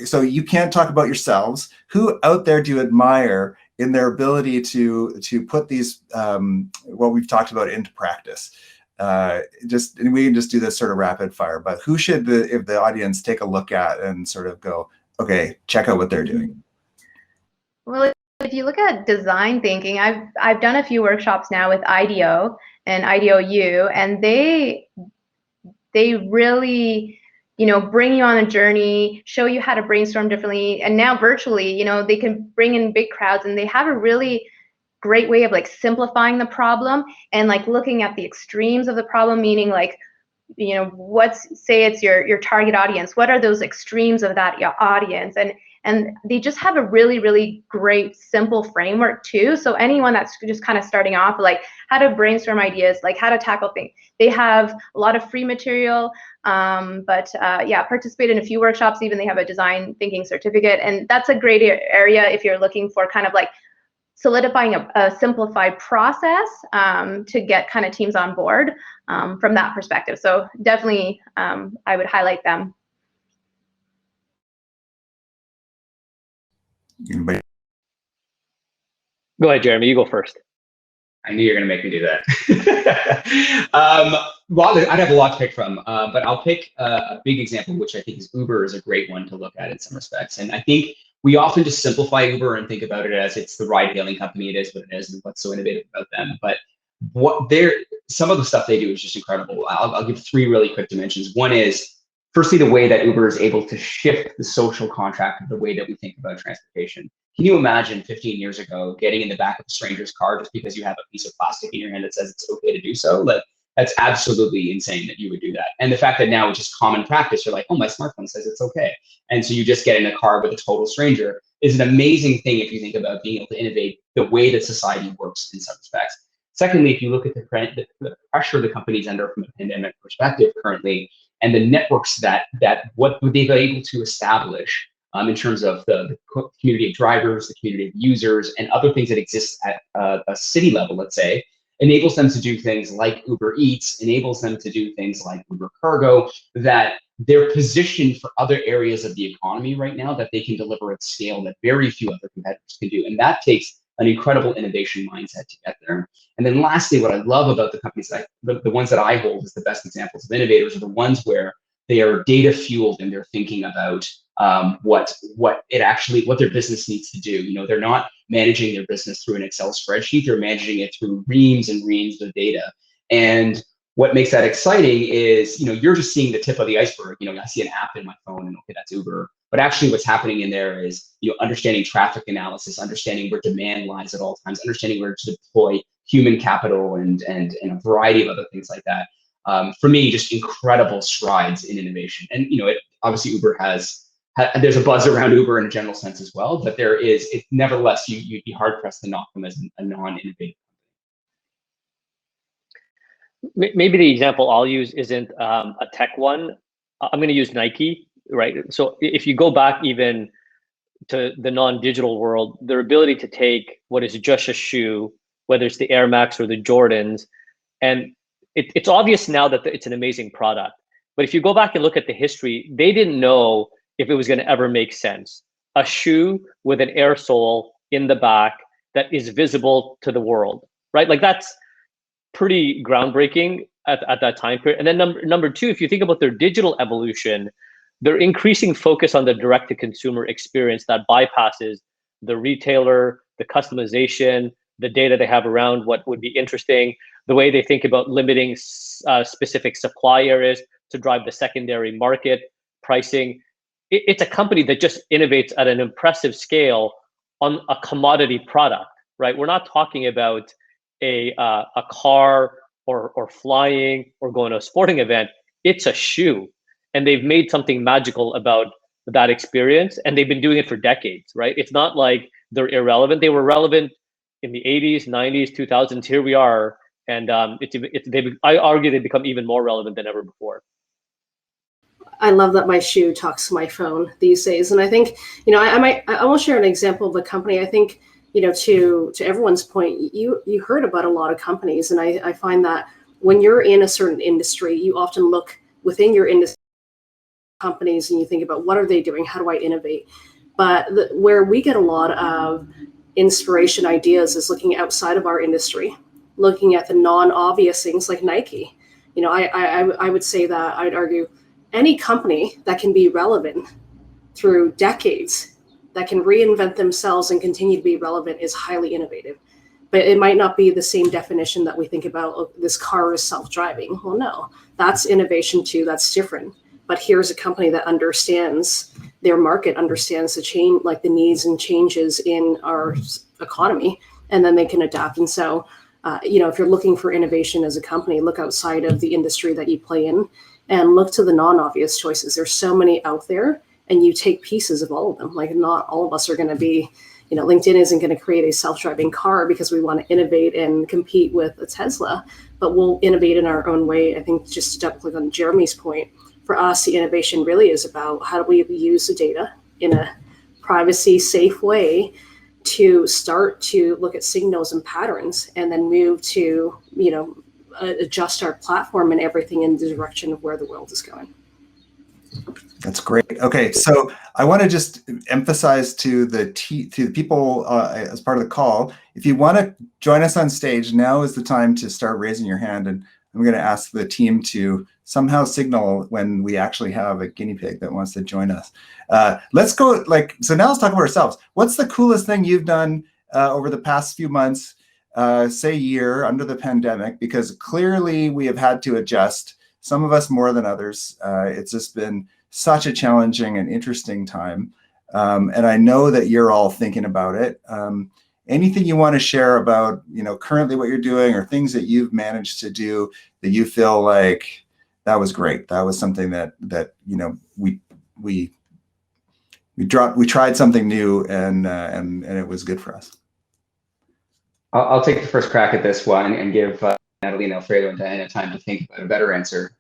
so you can't talk about yourselves, who out there do you admire in their ability to put these, what we've talked about into practice? And we can just do this sort of rapid fire, but who should if the audience take a look at and sort of go, okay, check out what they're doing?
Well, if you look at design thinking, I've done a few workshops now with IDEO and IDEOU, and they really, bring you on a journey, show you how to brainstorm differently, and now virtually, they can bring in big crowds, and they have a really great way of like simplifying the problem and like looking at the extremes of the problem, meaning like, say it's your target audience, what are those extremes of that audience? And they just have a really, really great simple framework too. So anyone that's just kind of starting off, like how to brainstorm ideas, like how to tackle things. They have a lot of free material, but participate in a few workshops. Even they have a design thinking certificate, and that's a great area if you're looking for kind of like solidifying a simplified process to get kind of teams on board from that perspective. So definitely, I would highlight them.
Anybody?
Go ahead, Jeremy, you go first.
I knew you were going to make me do that. Well, I'd have a lot to pick from, but I'll pick a big example, which I think is Uber is a great one to look at in some respects. And I think we often just simplify Uber and think about it as it's the ride-hailing company. It is what it is, and what's so innovative about them. But some of the stuff they do is just incredible. I'll give three really quick dimensions. One is, firstly, the way that Uber is able to shift the social contract of the way that we think about transportation. Can you imagine 15 years ago getting in the back of a stranger's car just because you have a piece of plastic in your hand that says it's okay to do so? Like, that's absolutely insane that you would do that. And the fact that now it's just common practice, you're like, oh, my smartphone says it's okay. And so you just get in a car with a total stranger is an amazing thing if you think about being able to innovate the way that society works in some respects. Secondly, if you look at the pressure the company's under from a pandemic perspective currently, and the networks that what they've been able to establish in terms of the community of drivers, the community of users, and other things that exist at a city level, let's say, enables them to do things like Uber Eats, enables them to do things like Uber Cargo, that they're positioned for other areas of the economy right now that they can deliver at scale that very few other competitors can do. And that takes an incredible innovation mindset to get there. And then lastly, what I love about the companies, the ones that I hold as the best examples of innovators, are the ones where they are data fueled and they're thinking about what their business needs to do. They're not managing their business through an Excel spreadsheet, they're managing it through reams and reams of data. And what makes that exciting is, you're just seeing the tip of the iceberg. I see an app in my phone and okay, that's Uber. But actually what's happening in there is, understanding traffic analysis, understanding where demand lies at all times, understanding where to deploy human capital and a variety of other things like that. For me, just incredible strides in innovation. And, obviously Uber there's a buzz around Uber in a general sense as well, but nevertheless, you'd be hard pressed to knock them as a non-innovative.
Maybe the example I'll use isn't a tech one. I'm going to use Nike, right? So if you go back even to the non-digital world, their ability to take what is just a shoe, whether it's the Air Max or the Jordans, and it's obvious now that it's an amazing product. But if you go back and look at the history, they didn't know if it was going to ever make sense. A shoe with an air sole in the back that is visible to the world, right? Like that's pretty groundbreaking at that time period. And then number two, if you think about their digital evolution, their increasing focus on the direct-to-consumer experience that bypasses the retailer, the customization, the data they have around what would be interesting, the way they think about limiting specific supply areas to drive the secondary market pricing. It's a company that just innovates at an impressive scale on a commodity product, right? We're not talking about a car or flying or going to a sporting event. It's a shoe. And they've made something magical about that experience. And they've been doing it for decades, right? It's not like they're irrelevant. They were relevant in the 80s, 90s, 2000s. Here we are. And I argue they've become even more relevant than ever before.
I love that my shoe talks to my phone these days. And I think, I will share an example of a company. I think, to everyone's point, you heard about a lot of companies. And I find that when you're in a certain industry, you often look within your industry companies and you think about what are they doing? How do I innovate? But where we get a lot of inspiration ideas is looking outside of our industry, looking at the non-obvious things like Nike. I would say that I'd argue any company that can be relevant through decades, that can reinvent themselves and continue to be relevant is highly innovative. But it might not be the same definition that we think about, oh, this car is self-driving. Well, no, that's innovation too, that's different. But here's a company that understands their market, understands the change, like the needs and changes in our economy, and then they can adapt. And so, if you're looking for innovation as a company, look outside of the industry that you play in and look to the non-obvious choices. There's so many out there, and you take pieces of all of them. Like not all of us are going to be, LinkedIn isn't going to create a self-driving car because we want to innovate and compete with a Tesla, but we'll innovate in our own way. I think just to double click on Jeremy's point, for us, the innovation really is about how do we use the data in a privacy safe way to start to look at signals and patterns and then move to, adjust our platform and everything in the direction of where the world is going.
That's great. Okay, so I want to just emphasize to the people as part of the call, if you want to join us on stage, now is the time to start raising your hand, and I'm going to ask the team to somehow signal when we actually have a guinea pig that wants to join us. Let's go, so now let's talk about ourselves. What's the coolest thing you've done over the past few months, say year, under the pandemic? Because clearly we have had to adjust, some of us more than others. It's just been such a challenging and interesting time. And I know that you're all thinking about it. Anything you want to share about, currently what you're doing or things that you've managed to do that you feel like that was great? That was something that we tried something new and it was good for us.
I'll take the first crack at this one and give Natalie and Alfredo and Diana time to think about a better answer.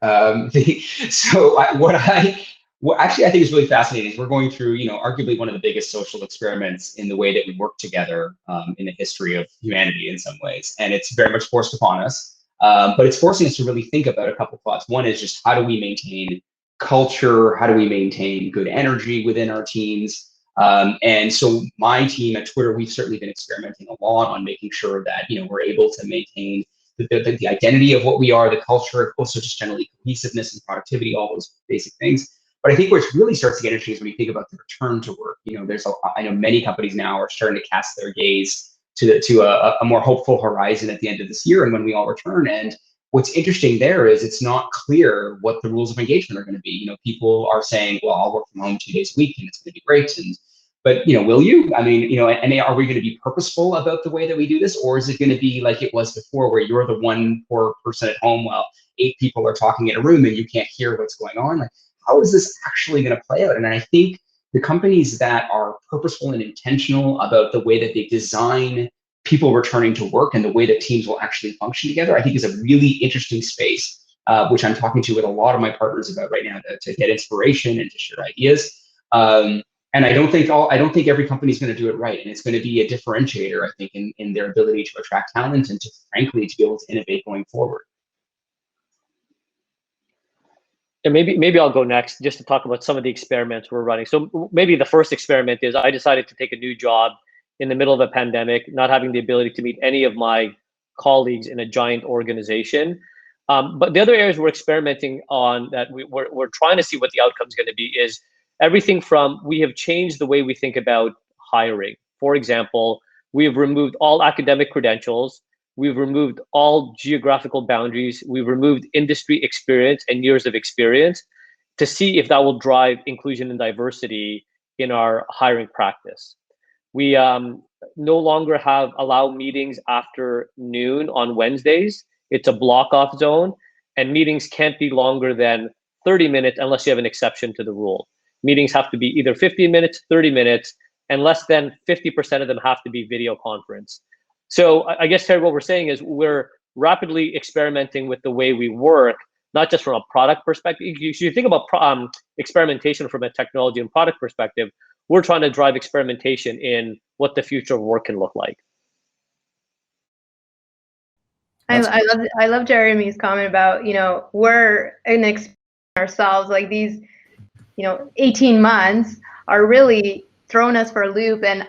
What actually I think is really fascinating is we're going through, arguably one of the biggest social experiments in the way that we work together in the history of humanity in some ways. And it's very much forced upon us, but it's forcing us to really think about a couple thoughts. One is just how do we maintain culture? How do we maintain good energy within our teams? And so my team at Twitter, we've certainly been experimenting a lot on making sure that, we're able to maintain the identity of what we are, the culture, also just generally cohesiveness and productivity, all those basic things. But I think where it really starts to get interesting is when you think about the return to work. I know many companies now are starting to cast their gaze to a more hopeful horizon at the end of this year and when we all return. And what's interesting there is it's not clear what the rules of engagement are going to be. You know, people are saying, well, I'll work from home 2 days a week and it's going to be great. But, you know, will you? I mean, you know, and are we going to be purposeful about the way that we do this? Or is it going to be like it was before, where you're the one poor person at home while 8 people are talking in a room and you can't hear what's going on? Like, how is this actually going to play out? And I think the companies that are purposeful and intentional about the way that they design people returning to work and the way that teams will actually function together, I think is a really interesting space, which I'm talking to with a lot of my partners about right now to get inspiration and to share ideas. And I don't think every company is going to do it right. And it's going to be a differentiator, I think, in their ability to attract talent and to, frankly, to be able to innovate going forward.
And maybe I'll go next just to talk about some of the experiments we're running. So maybe the first experiment is I decided to take a new job in the middle of a pandemic, not having the ability to meet any of my colleagues in a giant organization. But the other areas we're experimenting on that we're trying to see what the outcome is going to be is everything from, we have changed the way we think about hiring. For example, we have removed all academic credentials. We've removed all geographical boundaries. We've removed industry experience and years of experience to see if that will drive inclusion and diversity in our hiring practice. We no longer allow meetings after noon on Wednesdays. It's a block-off zone, and meetings can't be longer than 30 minutes unless you have an exception to the rule. Meetings have to be either 15 minutes, 30 minutes, and less than 50% of them have to be video conference. So I guess, Terry, what we're saying is we're rapidly experimenting with the way we work, not just from a product perspective. You think about experimentation from a technology and product perspective. We're trying to drive experimentation in what the future of work can look like.
I love Jeremy's comment about, you know, we're in ourselves, like these, you know, 18 months are really throwing us for a loop. And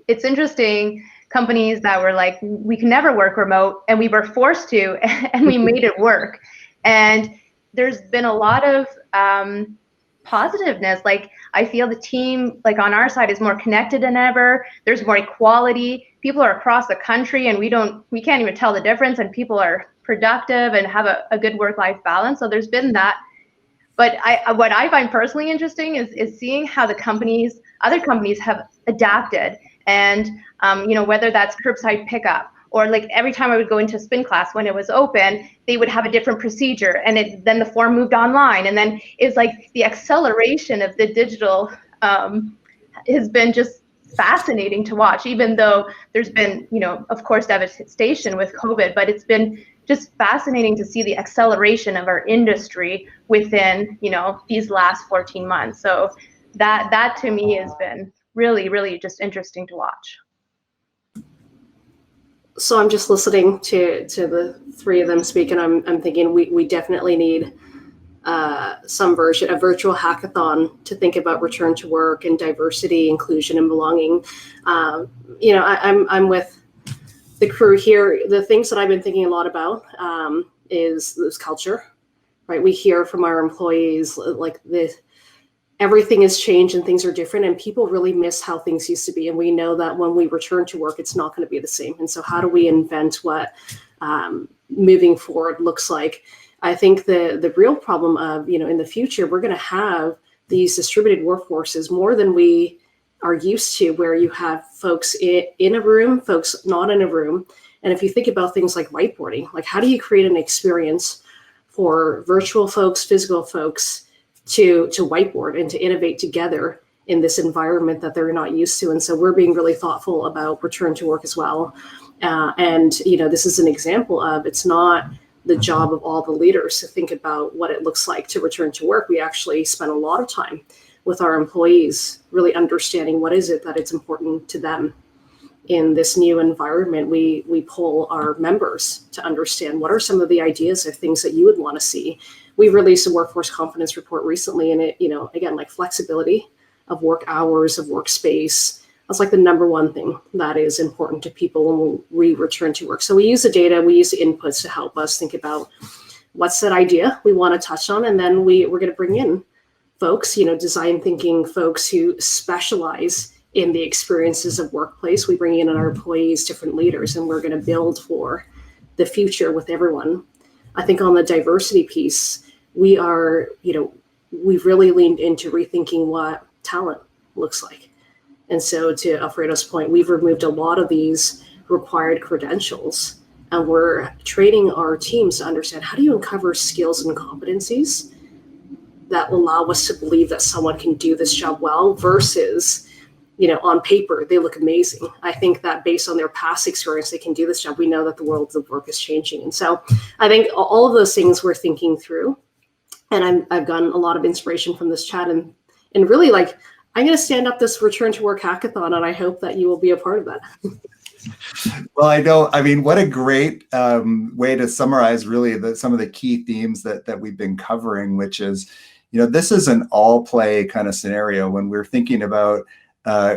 it's interesting, companies that were like, we can never work remote, and we were forced to, and we made it work. And there's been a lot of positiveness. Like, I feel the team, like on our side, is more connected than ever. There's more equality. People are across the country, and we can't even tell the difference, and people are productive and have a good work-life balance. So there's been that. But what I find personally interesting is seeing how other companies have adapted, and you know, whether that's curbside pickup, or like every time I would go into spin class when it was open, they would have a different procedure, and then the form moved online, and then it's like the acceleration of the digital has been just fascinating to watch. Even though there's been, you know, of course, devastation with COVID, but it's been just fascinating to see the acceleration of our industry within, you know, these last 14 months. So that to me has been really, really just interesting to watch.
So I'm just listening to the three of them speak, and I'm thinking we definitely need some version, a virtual hackathon to think about return to work and diversity, inclusion, and belonging. You know, I'm with the crew here. The things that I've been thinking a lot about is culture, right? We hear from our employees like everything has changed and things are different, and people really miss how things used to be. And we know that when we return to work, it's not going to be the same. And so how do we invent what moving forward looks like? I think the real problem of, you know, in the future, we're going to have these distributed workforces more than we are used to, where you have folks in a room, folks not in a room. And if you think about things like whiteboarding, like how do you create an experience for virtual folks, physical folks, to whiteboard and to innovate together in this environment that they're not used to? And so we're being really thoughtful about return to work as well. And, you know, this is an example of, it's not the job of all the leaders to think about what it looks like to return to work. We actually spend a lot of time with our employees, really understanding what is it that it's important to them in this new environment. We poll our members to understand what are some of the ideas or things that you would want to see. We released a workforce confidence report recently, and it, you know, again, like flexibility of work hours, of workspace, that's like the number one thing that is important to people when we return to work. So we use the data, we use the inputs to help us think about what's that idea we want to touch on, and then we're going to bring in folks, you know, design thinking folks who specialize in the experiences of workplace. We bring in our employees, different leaders, and we're going to build for the future with everyone. I think on the diversity piece, we are, we've really leaned into rethinking what talent looks like. And so to Alfredo's point, we've removed a lot of these required credentials, and we're training our teams to understand, how do you uncover skills and competencies that allow us to believe that someone can do this job well versus, on paper, they look amazing. I think that based on their past experience, they can do this job. We know that the world of work is changing. And so I think all of those things we're thinking through, and I've gotten a lot of inspiration from this chat, and really, like, I'm going to stand up this return to work hackathon, and I hope that you will be a part of that.
Well, I mean, what a great way to summarize really some of the key themes that we've been covering, which is, this is an all play kind of scenario when we're thinking about,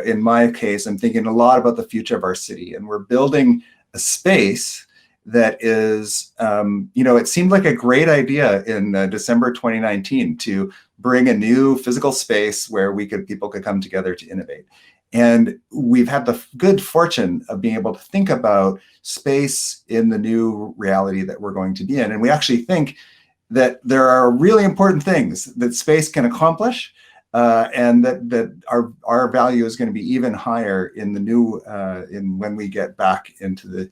in my case, I'm thinking a lot about the future of our city, and we're building a space that is, it seemed like a great idea in December 2019 to bring a new physical space where people could come together to innovate. And we've had the good fortune of being able to think about space in the new reality that we're going to be in. And we actually think that there are really important things that space can accomplish, and that our value is going to be even higher in the new, when we get back into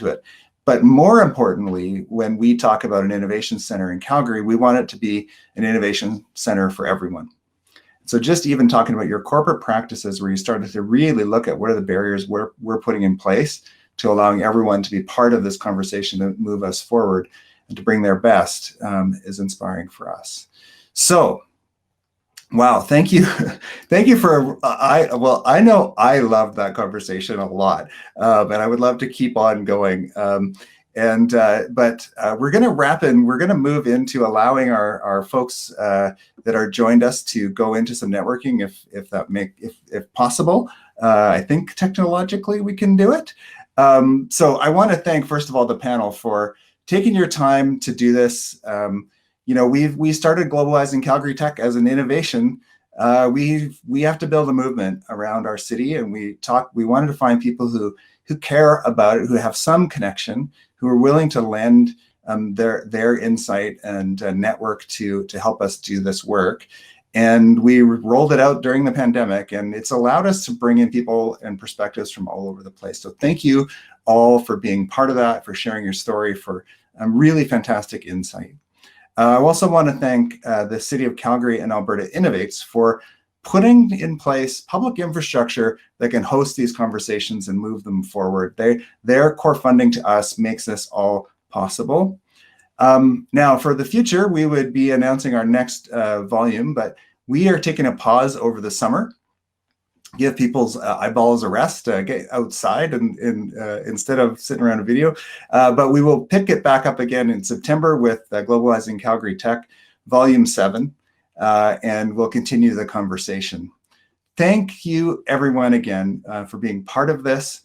it. But more importantly, when we talk about an innovation center in Calgary, we want it to be an innovation center for everyone. So just even talking about your corporate practices, where you started to really look at what are the barriers we're putting in place to allowing everyone to be part of this conversation to move us forward and to bring their best, is inspiring for us. So, wow, thank you. Thank you for, I know I loved that conversation a lot, and I would love to keep on going. But we're going to wrap in. We're going to move into allowing our folks that are joined us to go into some networking, if possible. I think technologically we can do it. So I want to thank, first of all, the panel for taking your time to do this. We started Globalizing Calgary Tech as an innovation. We have to build a movement around our city, and we wanted to find people who care about it, who have some connection, who are willing to lend their insight and network to help us do this work. And we rolled it out during the pandemic, and it's allowed us to bring in people and perspectives from all over the place. So thank you all for being part of that, for sharing your story, for really fantastic insight. I also want to thank the City of Calgary and Alberta Innovates for putting in place public infrastructure that can host these conversations and move them forward. Their core funding to us makes this all possible. Now, for the future, we would be announcing our next volume, but we are taking a pause over the summer, give people's eyeballs a rest, get outside and instead of sitting around a video. But we will pick it back up again in September with Globalizing Calgary Tech, Volume 7, and we'll continue the conversation. Thank you, everyone, again, for being part of this.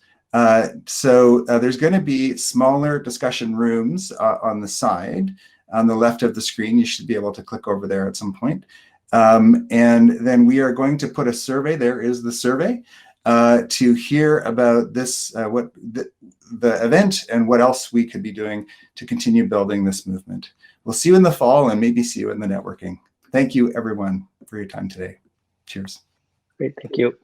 So there's going to be smaller discussion rooms on the side, on the left of the screen. You should be able to click over there at some point. And then we are going to put a survey. There is the survey to hear about this, what the event and what else we could be doing to continue building this movement. We'll see you in the fall, and maybe see you in the networking. Thank you, everyone, for your time today. Cheers.
Great, thank you.